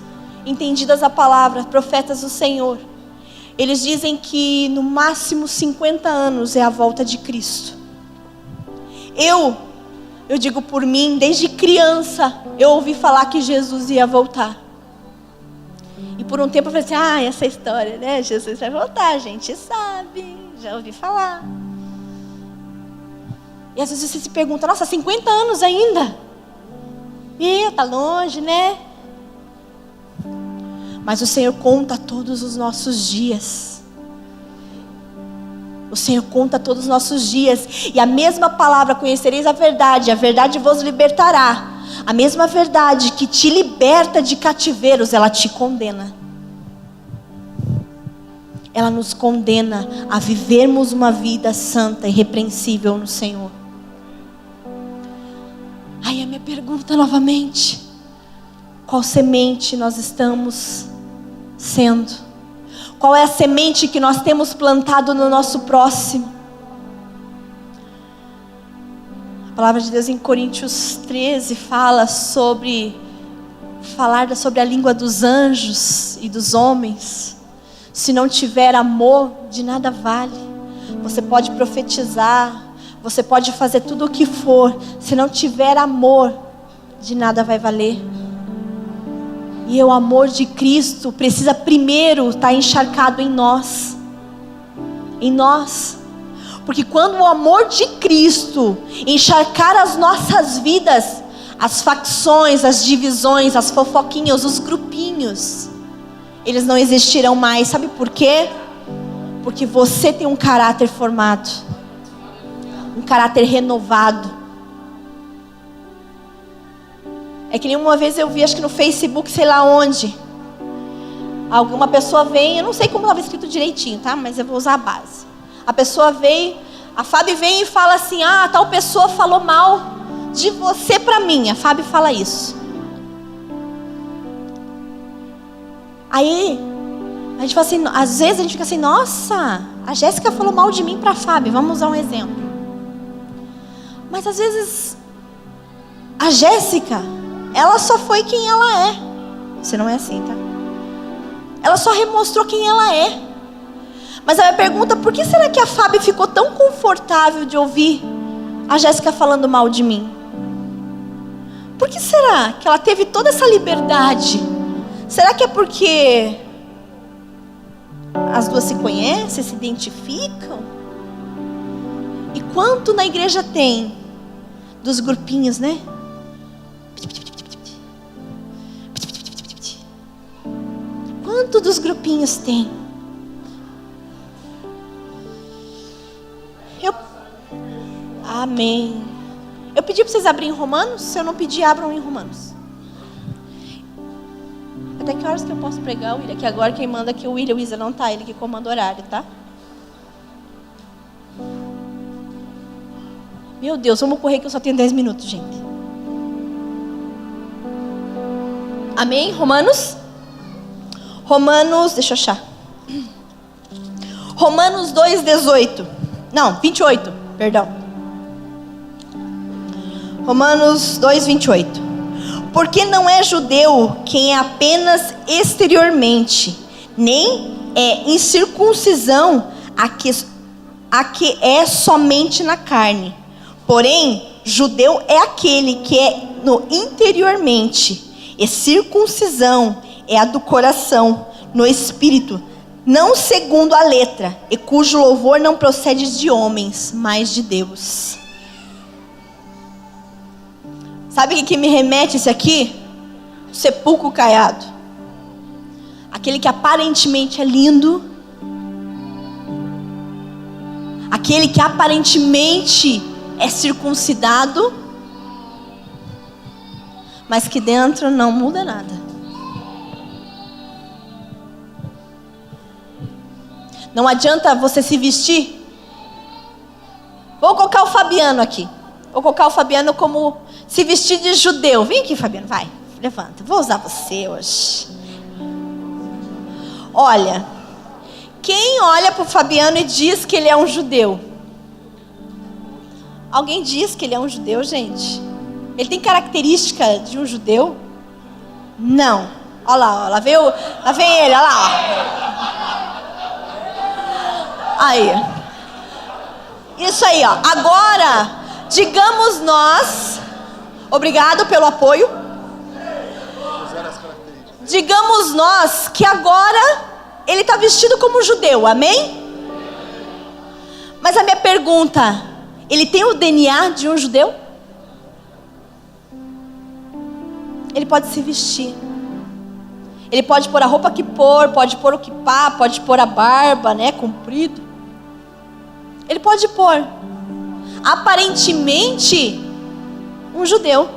entendidas a palavra, profetas do Senhor, eles dizem que no máximo 50 anos é a volta de Cristo. Eu digo por mim, desde criança eu ouvi falar que Jesus ia voltar. E por um tempo eu falei assim, essa história, né? Jesus vai voltar, a gente sabe, já ouvi falar. E às vezes você se pergunta, nossa, 50 anos ainda? Tá longe, né? Mas o Senhor conta todos os nossos dias. O Senhor conta todos os nossos dias. E a mesma palavra, conhecereis a verdade vos libertará. A mesma verdade que te liberta de cativeiros, ela te condena. Ela nos condena a vivermos uma vida santa e irrepreensível no Senhor. Aí a minha pergunta novamente: qual semente nós estamos sendo? Qual é a semente que nós temos plantado no nosso próximo? A palavra de Deus em Coríntios 13 fala sobre a língua dos anjos e dos homens. Se não tiver amor, de nada vale. Você pode profetizar, você pode fazer tudo o que for. Se não tiver amor, de nada vai valer. E o amor de Cristo precisa primeiro estar encharcado em nós. Em nós. Porque quando o amor de Cristo encharcar as nossas vidas, as facções, as divisões, as fofoquinhas, os grupinhos, eles não existirão mais. Sabe por quê? Porque você tem um caráter formado, um caráter renovado. É que nem uma vez eu vi, acho que no Facebook, sei lá onde, alguma pessoa vem, eu não sei como estava escrito direitinho, tá? Mas eu vou usar a base. A pessoa veio, a Fábio vem e fala assim, tal pessoa falou mal de você pra mim. A Fábio fala isso. Aí, a gente fala assim, às vezes a gente fica assim, nossa, a Jéssica falou mal de mim pra Fábio, vamos usar um exemplo. Mas às vezes, a Jéssica, ela só foi quem ela é. Você não é assim, tá? Ela só remostrou quem ela é. Mas a minha pergunta, por que será que a Fábio ficou tão confortável de ouvir a Jéssica falando mal de mim? Por que será que ela teve toda essa liberdade? Será que é porque as duas se conhecem, se identificam? E quanto na igreja tem dos grupinhos, né? dos grupinhos tem. Amém. Eu pedi para vocês abrirem em Romanos. Se eu não pedir, abram em Romanos. Até que horas que eu posso pregar, William? Que agora quem manda aqui, o William, o Isa não tá. Ele que comanda o horário, tá? Meu Deus, vamos correr que eu só tenho 10 minutos, gente. Amém? Romanos, deixa eu achar. Romanos 2:18. Não, 28, perdão. Romanos 2:28. Porque não é judeu quem é apenas exteriormente, nem é incircuncisão a que é somente na carne. Porém, judeu é aquele que é no interiormente, e circuncisão é a do coração, no espírito, não segundo a letra, e cujo louvor não procede de homens, mas de Deus. Sabe o que me remete isso aqui? O sepulcro caiado. Aquele que aparentemente é lindo. Aquele que aparentemente é circuncidado. Mas que dentro não muda nada. Não adianta você se vestir. Vou colocar o Fabiano aqui. Vou colocar o Fabiano como se vestir de judeu. Vem aqui, Fabiano, vai. Levanta. Vou usar você hoje. Olha. Quem olha para o Fabiano e diz que ele é um judeu? Alguém diz que ele é um judeu, gente? Ele tem característica de um judeu? Não. Olha lá, lá vem ele, olha lá. Ó. Aí. Isso aí, ó. Agora, digamos nós, obrigado pelo apoio. Digamos nós que agora ele está vestido como judeu, amém? Mas a minha pergunta, ele tem o DNA de um judeu? Ele pode se vestir. Ele pode pôr a roupa que pôr, pode pôr o quipá, pode pôr a barba, né, comprido. Ele pode pôr. Aparentemente, um judeu.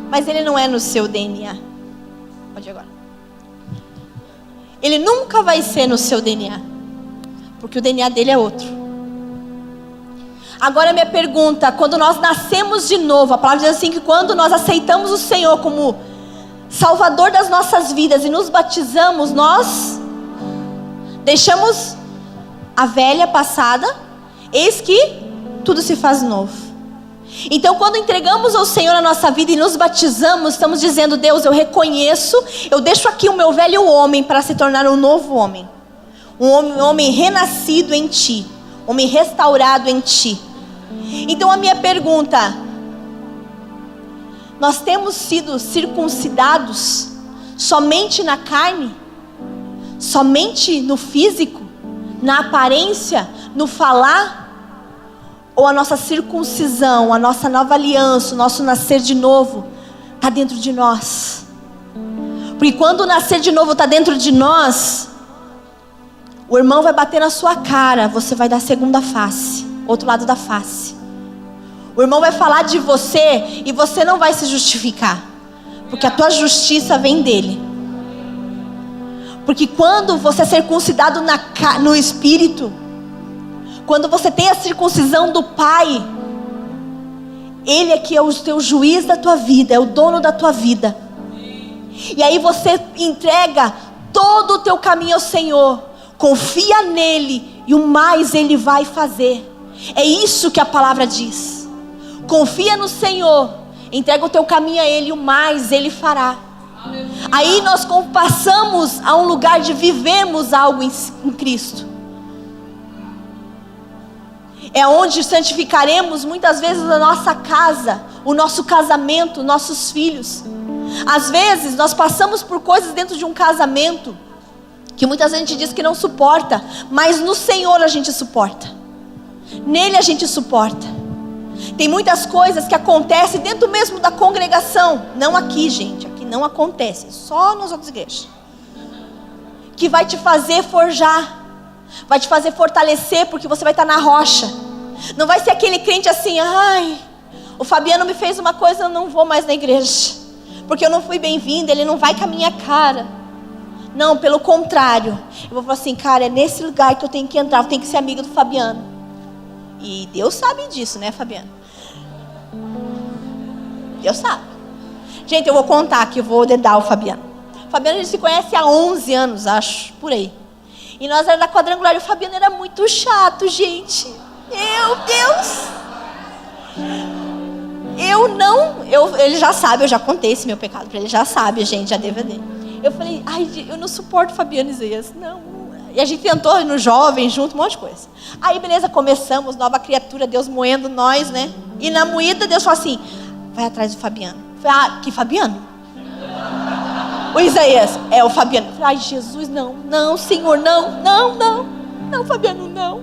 Mas ele não é no seu DNA. Pode ir agora. Ele nunca vai ser no seu DNA. Porque o DNA dele é outro. Agora minha pergunta, quando nós nascemos de novo, a palavra diz assim que quando nós aceitamos o Senhor como Salvador das nossas vidas e nos batizamos, nós deixamos a velha passada, eis que tudo se faz novo. Então quando entregamos ao Senhor a nossa vida e nos batizamos, estamos dizendo: Deus, eu reconheço, eu deixo aqui o meu velho homem para se tornar um novo homem. Um homem renascido em Ti, homem restaurado em Ti. Então a minha pergunta: nós temos sido circuncidados somente na carne? Somente no físico? Na aparência? No falar? Ou a nossa circuncisão, a nossa nova aliança, o nosso nascer de novo está dentro de nós? Porque quando o nascer de novo está dentro de nós, o irmão vai bater na sua cara, você vai dar a segunda face, outro lado da face. O irmão vai falar de você e você não vai se justificar, porque a tua justiça vem dele. Porque quando você é circuncidado no espírito, quando você tem a circuncisão do Pai, Ele é que é o teu juiz da tua vida, é o dono da tua vida. E aí você entrega todo o teu caminho ao Senhor, confia nele e o mais Ele vai fazer. É isso que a palavra diz. Confia no Senhor, entrega o teu caminho a Ele e o mais Ele fará. Aí nós passamos a um lugar de vivermos algo em Cristo. É onde santificaremos muitas vezes a nossa casa, o nosso casamento, nossos filhos. Às vezes nós passamos por coisas dentro de um casamento que muitas vezes a gente diz que não suporta, mas no Senhor a gente suporta. Nele a gente suporta. Tem muitas coisas que acontecem dentro mesmo da congregação. Não aqui, gente, aqui não acontece, só nas outras igrejas. que vai te fazer forjar, vai te fazer fortalecer, porque você vai estar na rocha. Não vai ser aquele crente assim, ai, o Fabiano me fez uma coisa, eu não vou mais na igreja, porque eu não fui bem-vinda, ele não vai com a minha cara. Não, pelo contrário, eu vou falar assim, cara, é nesse lugar que eu tenho que entrar, eu tenho que ser amiga do Fabiano. E Deus sabe disso, né, Fabiano? Deus sabe. Gente, eu vou contar aqui, eu vou dedar o Fabiano. O Fabiano, a gente se conhece há 11 anos, acho, por aí. E nós éramos da quadrangular e o Fabiano era muito chato, gente. Meu Deus. Ele já sabe, eu já contei esse meu pecado para ele, já sabe, gente, já DVD. Eu falei, ai, eu não suporto o Fabiano Isaías, não. E a gente tentou no jovem junto, um monte de coisa. Aí, beleza, começamos, nova criatura, Deus moendo nós, né? E na moída, Deus falou assim, vai atrás do Fabiano. Eu falei, ah, que Fabiano? O Isaías, é o Fabiano. Eu falei, ai, Jesus, não, Senhor, não, Fabiano, não.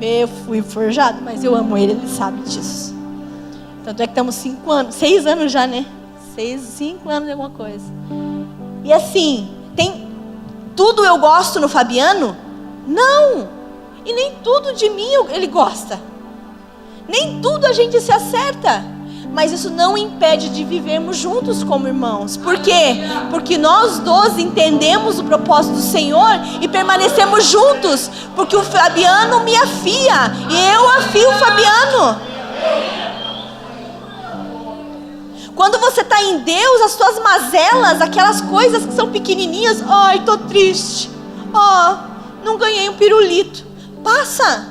Eu fui forjado, mas eu amo ele sabe disso. Tanto é que estamos 5 anos, 6 anos já, né? 5 anos de alguma coisa. E assim, tem tudo eu gosto no Fabiano? Não. E nem tudo de mim ele gosta. Nem tudo a gente se acerta. Mas isso não impede de vivermos juntos como irmãos. Por quê? Porque nós dois entendemos o propósito do Senhor e permanecemos juntos. Porque o Fabiano me afia e eu afio o Fabiano. Quando você está em Deus, as suas mazelas, aquelas coisas que são pequenininhas, ai, estou triste. Não ganhei um pirulito. Passa.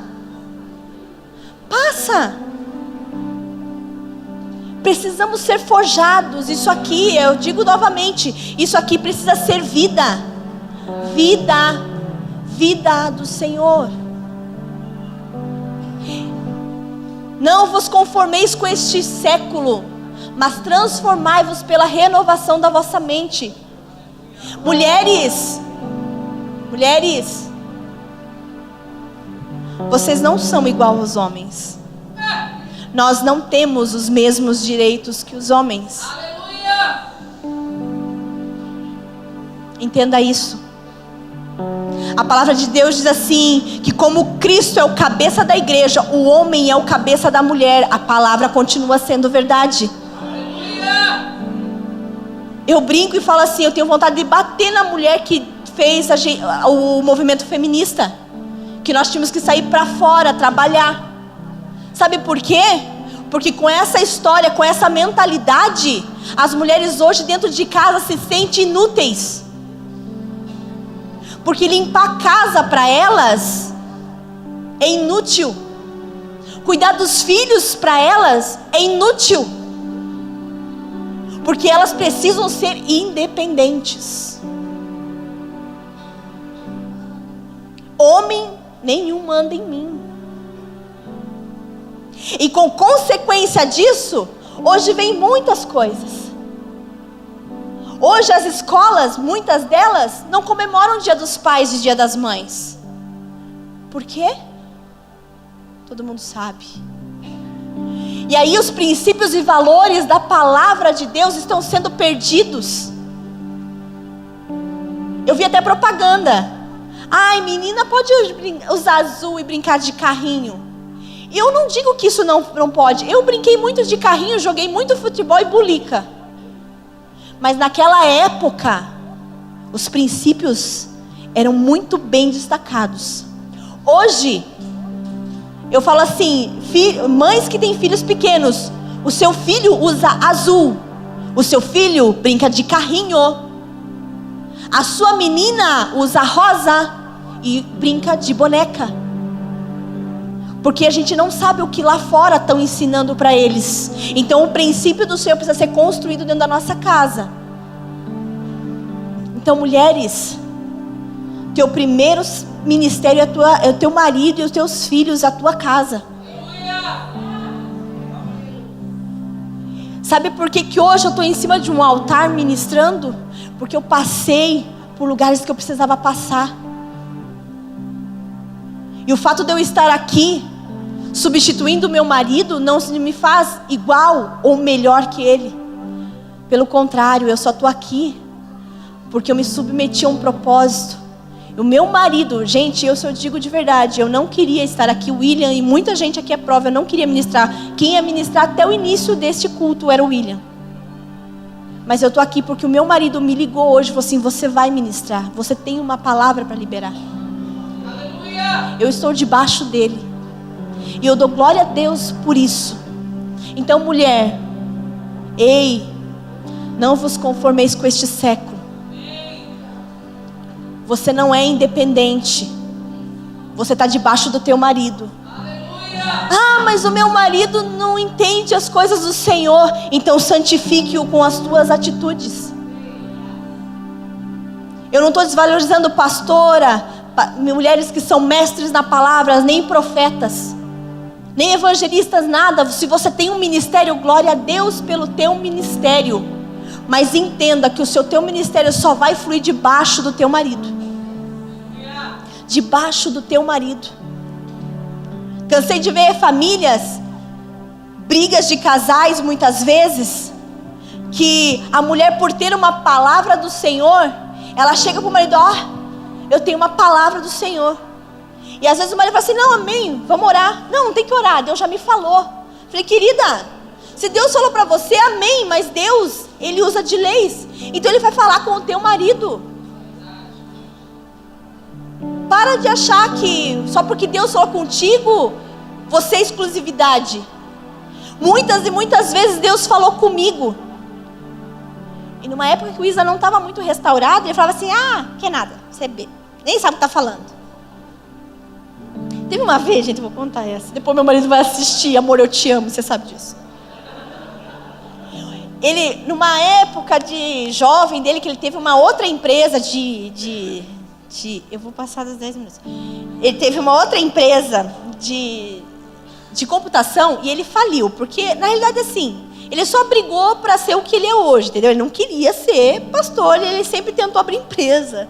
Precisamos ser forjados. Isso aqui, eu digo novamente, isso aqui precisa ser vida. Vida do Senhor. Não vos conformeis com este século, mas transformai-vos pela renovação da vossa mente. Mulheres, vocês não são igual aos homens. Nós não temos os mesmos direitos que os homens. Aleluia! Entenda isso. A palavra de Deus diz assim, que como Cristo é o cabeça da igreja, o homem é o cabeça da mulher. A palavra continua sendo verdade. Aleluia! Eu brinco e falo assim, eu tenho vontade de bater na mulher que fez o movimento feminista. Que nós tínhamos que sair para fora, trabalhar. Sabe por quê? Porque com essa história, com essa mentalidade, as mulheres hoje dentro de casa se sentem inúteis. Porque limpar a casa para elas é inútil. Cuidar dos filhos para elas é inútil. Porque elas precisam ser independentes. Homem nenhum manda em mim. E com consequência disso, hoje vem muitas coisas. Hoje as escolas, muitas delas, não comemoram o Dia dos Pais e o Dia das Mães. Por quê? Todo mundo sabe. E aí os princípios e valores da palavra de Deus estão sendo perdidos. Eu vi até propaganda. Ai, menina pode usar azul e brincar de carrinho. Eu não digo que isso não pode. Eu brinquei muito de carrinho, joguei muito futebol e bulica. Mas naquela época, os princípios eram muito bem destacados. Hoje, eu falo assim, mães que têm filhos pequenos, o seu filho usa azul, o seu filho brinca de carrinho, a sua menina usa rosa e brinca de boneca. Porque a gente não sabe o que lá fora estão ensinando para eles. Então o princípio do Senhor precisa ser construído dentro da nossa casa. Então, mulheres, teu primeiro ministério é o teu marido e os teus filhos, a tua casa. Sabe por que hoje eu estou em cima de um altar ministrando? Porque eu passei por lugares que eu precisava passar. E o fato de eu estar aqui substituindo o meu marido não me faz igual ou melhor que ele. Pelo contrário, eu só estou aqui porque eu me submeti a um propósito. O meu marido, gente, eu digo de verdade, eu não queria estar aqui, o William e muita gente aqui é prova, eu não queria ministrar. Quem ia ministrar até o início deste culto era o William. Mas eu estou aqui porque o meu marido me ligou hoje e falou assim, você vai ministrar, você tem uma palavra para liberar. Aleluia! Eu estou debaixo dele. E eu dou glória a Deus por isso. Então, mulher, ei, não vos conformeis com este século. Você não é independente. Você está debaixo do teu marido. Aleluia! Ah, mas o meu marido não entende as coisas do Senhor. Então santifique-o com as tuas atitudes. Eu não estou desvalorizando pastora, mulheres que são mestres na palavra, nem profetas, nem evangelistas, nada. Se você tem um ministério, glória a Deus pelo teu ministério. Mas entenda que o teu ministério só vai fluir debaixo do teu marido. Debaixo do teu marido. Cansei de ver famílias, brigas de casais muitas vezes, que a mulher, por ter uma palavra do Senhor, ela chega para o marido, eu tenho uma palavra do Senhor. E às vezes o marido fala assim, não, amém, vamos orar. Não tem que orar, Deus já me falou. Falei, querida, se Deus falou para você, amém, mas Deus, Ele usa de leis. Então Ele vai falar com o teu marido. Para de achar que só porque Deus falou contigo, você é exclusividade. Muitas e muitas vezes Deus falou comigo. E numa época que o Isa não estava muito restaurado, ele falava assim, que nada, você nem sabe o que está falando. Teve uma vez, gente, eu vou contar essa. Depois meu marido vai assistir, amor, eu te amo, você sabe disso. Ele, numa época de jovem dele, que ele teve uma outra empresa eu vou passar dos 10 minutos. Ele teve uma outra empresa de computação e ele faliu. Porque, na realidade, assim, ele só brigou para ser o que ele é hoje, entendeu? Ele não queria ser pastor, ele sempre tentou abrir empresa.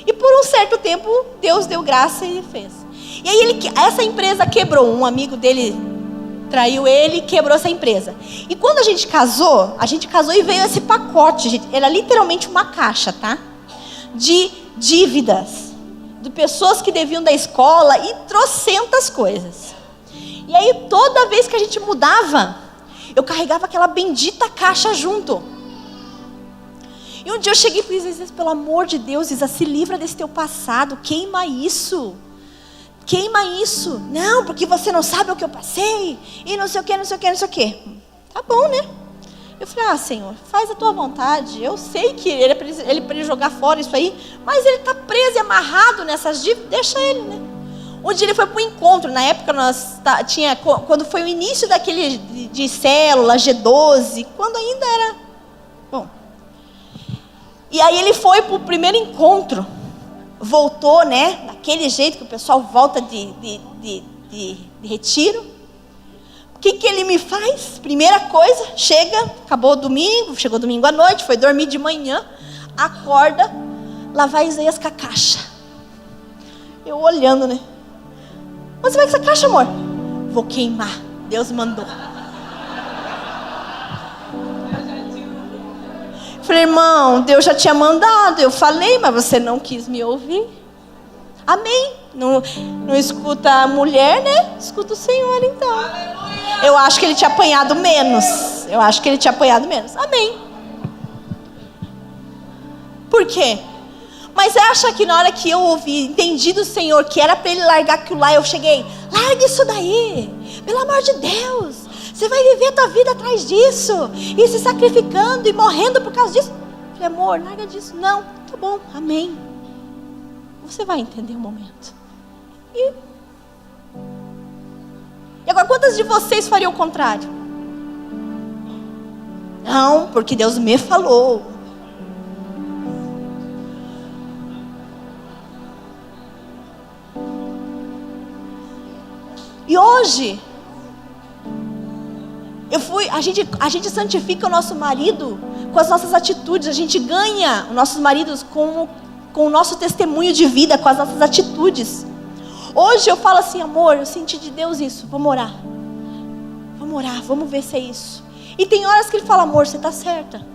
E por um certo tempo, Deus deu graça e fez. E aí, essa empresa quebrou. Um amigo dele traiu ele e quebrou essa empresa. E quando a gente casou e veio esse pacote, gente, era literalmente uma caixa, tá? De dívidas, de pessoas que deviam da escola e trocentas coisas. E aí toda vez que a gente mudava, eu carregava aquela bendita caixa junto. E um dia eu cheguei e disse, pelo amor de Deus, Isa, se livra desse teu passado, queima isso. Não, porque você não sabe o que eu passei, e não sei o que. Tá bom, né? Eu falei, Senhor, faz a tua vontade. Eu sei que ele para ele jogar fora isso aí, mas ele está preso e amarrado nessas dívidas, deixa ele, né? Um dia ele foi para o encontro, na época quando foi o início daquele de célula, G12, quando ainda era, bom. E aí ele foi para o primeiro encontro, voltou, né, daquele jeito que o pessoal volta de retiro. O que ele me faz? Primeira coisa, chegou domingo à noite, foi dormir de manhã, acorda, lá vai Isaías com a caixa. Eu olhando, né? Mas você vai com essa caixa, amor? Vou queimar, Deus mandou. Falei, irmão, Deus já tinha mandado. Eu falei, mas você não quis me ouvir. Amém. Não escuta a mulher, né? Escuta o Senhor, então. Aleluia. Eu acho que ele tinha apanhado menos. Amém. Por quê? Mas você acha que na hora que eu ouvi, entendi do Senhor que era para ele largar aquilo lá, eu cheguei, larga isso daí. Pelo amor de Deus. Você vai viver a tua vida atrás disso. E se sacrificando e morrendo por causa disso. Eu falei, amor, larga disso. Não, tá bom, amém. Você vai entender o momento. E agora, quantas de vocês fariam o contrário? Não, porque Deus me falou. E hoje, a gente santifica o nosso marido com as nossas atitudes. A gente ganha os nossos maridos com o nosso testemunho de vida, com as nossas atitudes. Hoje eu falo assim, amor, eu senti de Deus isso, vamos orar, vamos ver se é isso. E tem horas que ele fala, amor, você está certa.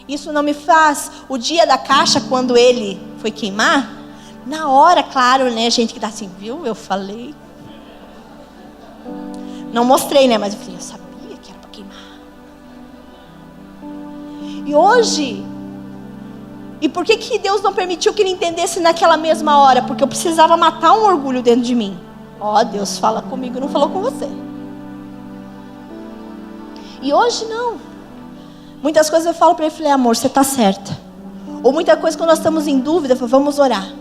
Isso não me faz. O dia da caixa, quando ele foi queimar, Na hora, claro, né? Gente que tá assim, viu? Eu falei. Não mostrei, né? Mas eu falei, eu sabia que era para queimar. E hoje... E por que Deus não permitiu que ele entendesse naquela mesma hora? Porque eu precisava matar um orgulho dentro de mim. Deus fala comigo, não falou com você. E hoje não. Muitas coisas eu falo para ele, falei, amor, você está certa. Ou muita coisa quando nós estamos em dúvida, eu falo, vamos orar.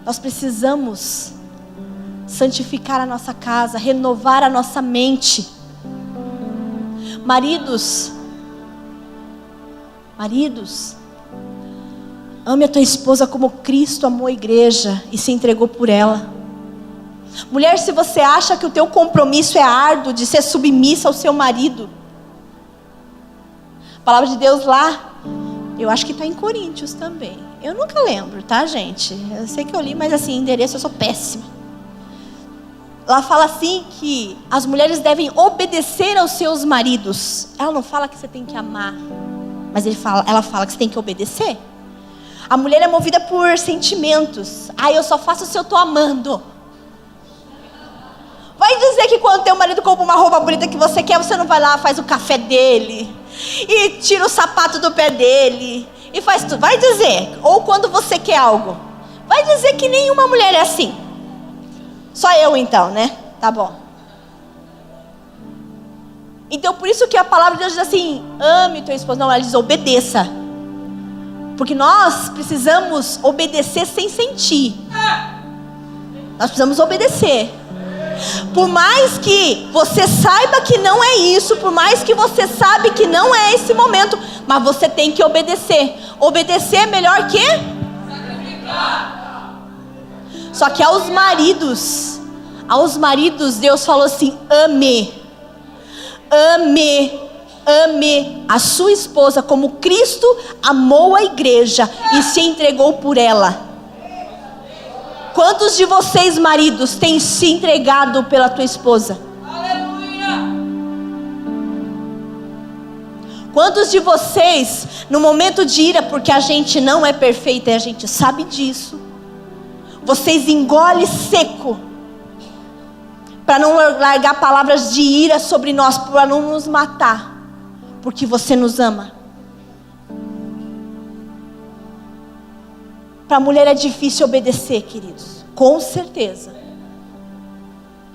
Nós precisamos santificar a nossa casa, renovar a nossa mente. Maridos, ame a tua esposa como Cristo amou a igreja e se entregou por ela. Mulher, se você acha que o teu compromisso é árduo de ser submissa ao seu marido, a palavra de Deus lá, eu acho que está em Coríntios também. Eu nunca lembro, tá, gente? Eu sei que eu li, mas assim, endereço eu sou péssima. Lá fala assim que as mulheres devem obedecer aos seus maridos. Ela não fala que você tem que amar, mas ela fala que você tem que obedecer. A mulher é movida por sentimentos. Eu só faço se eu estou amando. Vai dizer que quando teu marido compra uma roupa bonita que você quer, você não vai lá, faz o café dele e tira o sapato do pé dele e faz tudo. Vai dizer. Ou quando você quer algo, vai dizer que nenhuma mulher é assim. Só eu então, né? Tá bom. Então por isso que a palavra de Deus diz assim, ame teu esposo. Não, ela diz obedeça. Porque nós precisamos obedecer sem sentir. Nós precisamos obedecer. Por mais que você saiba que não é isso, por mais que você sabe que não é esse momento, mas você tem que obedecer. Obedecer é melhor que sacrificar. Só que aos maridos Deus falou assim, ame a sua esposa como Cristo amou a igreja e se entregou por ela. Quantos de vocês, maridos, têm se entregado pela tua esposa? Aleluia! Quantos de vocês, no momento de ira, porque a gente não é perfeita e a gente sabe disso, vocês engolem seco para não largar palavras de ira sobre nós, para não nos matar, porque você nos ama? Para a mulher é difícil obedecer, queridos. Com certeza.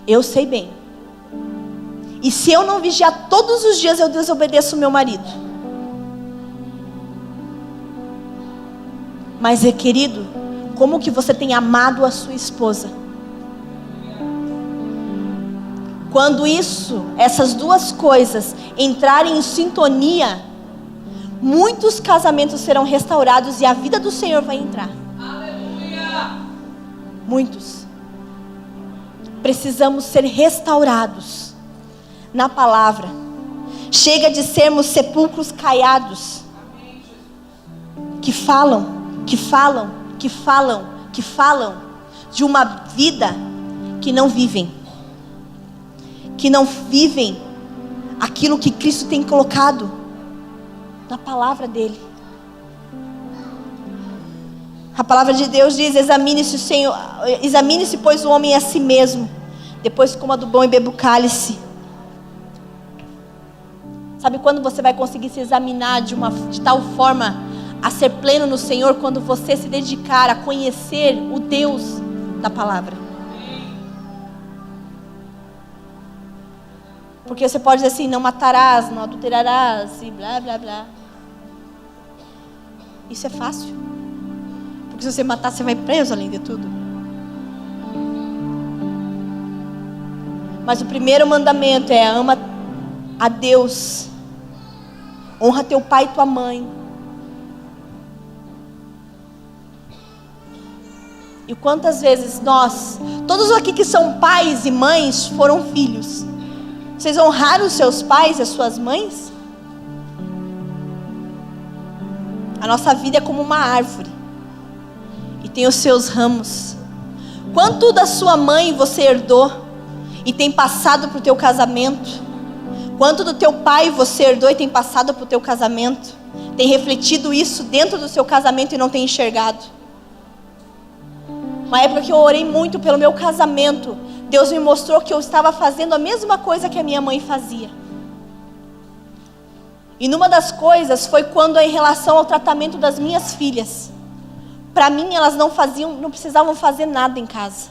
Eu sei bem. E se eu não vigiar todos os dias, eu desobedeço o meu marido. Mas, querido, como que você tem amado a sua esposa? Quando essas duas coisas entrarem em sintonia, muitos casamentos serão restaurados e a vida do Senhor vai entrar. Muitos. Precisamos ser restaurados na palavra. Chega de sermos sepulcros caiados, que falam de uma vida que não vivem aquilo que Cristo tem colocado na palavra dele. A palavra de Deus diz, examine-se, pois, o homem a si mesmo, depois coma do bom e beba o cálice. Sabe quando você vai conseguir se examinar de tal forma a ser pleno no Senhor? Quando você se dedicar a conhecer o Deus da palavra. Porque você pode dizer assim, não matarás, não adulterarás e blá blá blá. Isso é fácil. Porque se você matar, você vai preso além de tudo. Mas o primeiro mandamento é ama a Deus. Honra teu pai e tua mãe. E quantas vezes todos aqui que são pais e mães, foram filhos. Vocês honraram os seus pais e as suas mães? A nossa vida é como uma árvore. E tem os seus ramos. Quanto da sua mãe você herdou e tem passado para o teu casamento? Quanto do teu pai você herdou e tem passado para o teu casamento? Tem refletido isso dentro do seu casamento e não tem enxergado? Uma época que eu orei muito pelo meu casamento. Deus me mostrou que eu estava fazendo a mesma coisa que a minha mãe fazia. E numa das coisas foi quando em relação ao tratamento das minhas filhas. Para mim elas não precisavam fazer nada em casa.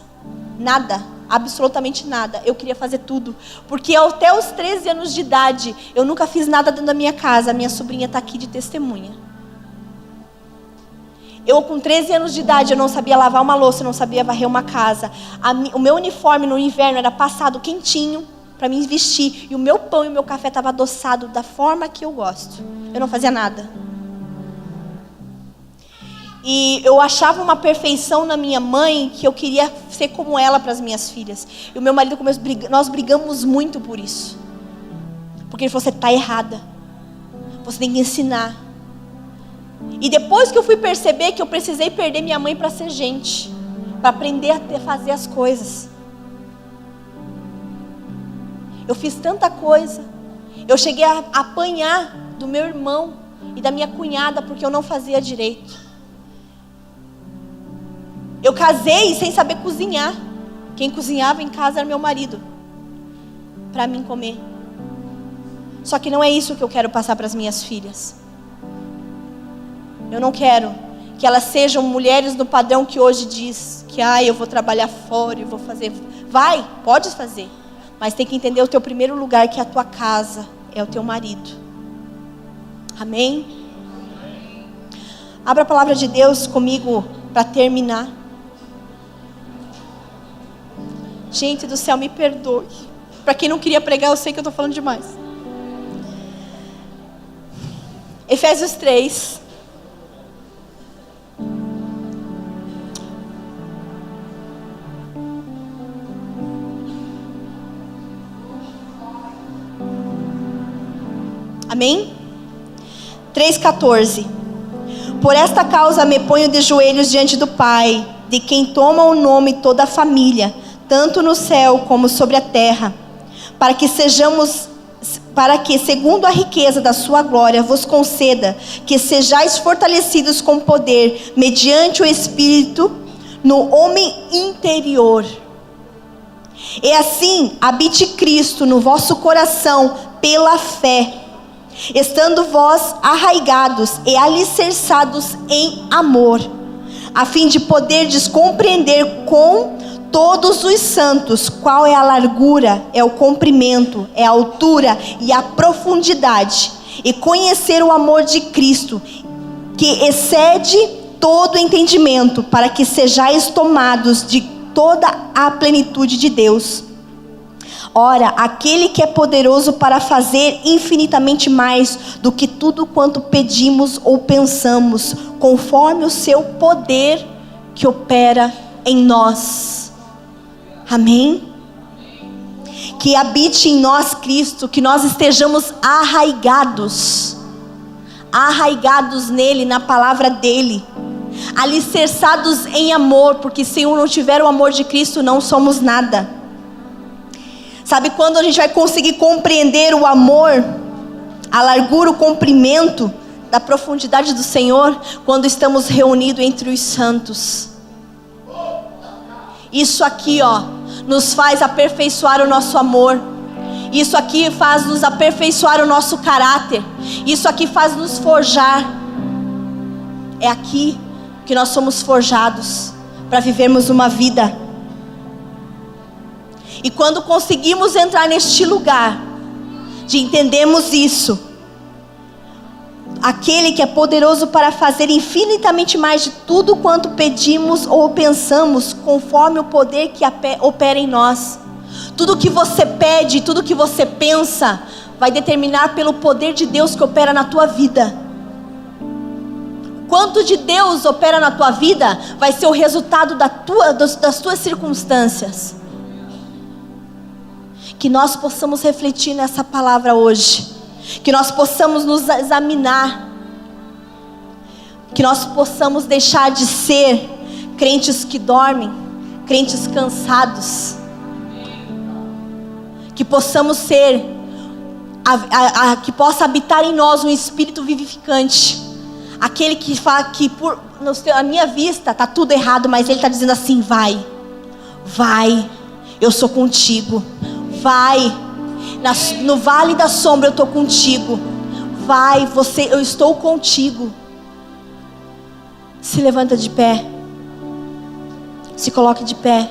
Nada, absolutamente nada. Eu queria fazer tudo. Porque até os 13 anos de idade, eu nunca fiz nada dentro da minha casa. A minha sobrinha está aqui de testemunha. Eu com 13 anos de idade, eu não sabia lavar uma louça, eu não sabia varrer uma casa. O meu uniforme no inverno era passado quentinho para me vestir. E o meu pão e o meu café estavam adoçados da forma que eu gosto. Eu não fazia nada. E eu achava uma perfeição na minha mãe que eu queria ser como ela para as minhas filhas. E o meu marido, nós brigamos muito por isso. Porque ele falou, você está errada. Você tem que ensinar. E depois que eu fui perceber que eu precisei perder minha mãe para ser gente, para aprender a fazer as coisas. Eu fiz tanta coisa. Eu cheguei a apanhar do meu irmão e da minha cunhada porque eu não fazia direito. Eu casei sem saber cozinhar. Quem cozinhava em casa era meu marido, para mim comer. Só que não é isso que eu quero passar para as minhas filhas. Eu não quero que elas sejam mulheres no padrão que hoje diz que eu vou trabalhar fora, eu vou fazer. Vai, pode fazer, mas tem que entender o teu primeiro lugar, que é a tua casa, é o teu marido. Amém? Abra a palavra de Deus comigo para terminar. Gente do céu, me perdoe. Para quem não queria pregar, eu sei que eu estou falando demais. Efésios 3. Amém? 3,14. Por esta causa me ponho de joelhos diante do Pai, de quem toma o nome toda a família, tanto no céu como sobre a terra, para que, segundo a riqueza da sua glória, vos conceda que sejais fortalecidos com poder, mediante o Espírito, no homem interior. E assim habite Cristo no vosso coração pela fé, estando vós arraigados e alicerçados em amor, a fim de poderdes compreender com todos os santos qual é a largura, é o comprimento, é a altura e a profundidade, e conhecer o amor de Cristo, que excede todo entendimento, para que sejais tomados de toda a plenitude de Deus. Ora, aquele que é poderoso para fazer infinitamente mais do que tudo quanto pedimos ou pensamos, conforme o seu poder que opera em nós. Amém? Que habite em nós Cristo, que nós estejamos arraigados nele, na palavra dele, alicerçados em amor, porque se eu não tiver o amor de Cristo, não somos nada. Sabe quando a gente vai conseguir compreender o amor, a largura, o comprimento da profundidade do Senhor? Quando estamos reunidos entre os santos. Isso aqui, nos faz aperfeiçoar o nosso amor. Isso aqui faz nos aperfeiçoar o nosso caráter. Isso aqui faz nos forjar. É aqui que nós somos forjados para vivermos uma vida. E quando conseguimos entrar neste lugar de entendermos isso, aquele que é poderoso para fazer infinitamente mais de tudo quanto pedimos ou pensamos, conforme o poder que opera em nós. Tudo que você pede, tudo que você pensa, vai determinar pelo poder de Deus que opera na tua vida. Quanto de Deus opera na tua vida, vai ser o resultado das tuas circunstâncias. Que nós possamos refletir nessa palavra hoje. Que nós possamos nos examinar. Que nós possamos deixar de ser crentes que dormem, crentes cansados. Que possamos ser, que possa habitar em nós um espírito vivificante. Aquele que fala que à minha vista está tudo errado, mas Ele está dizendo assim: vai, eu sou contigo, vai, no vale da sombra eu estou contigo, vai, eu estou contigo. Se levanta de pé, se coloque de pé.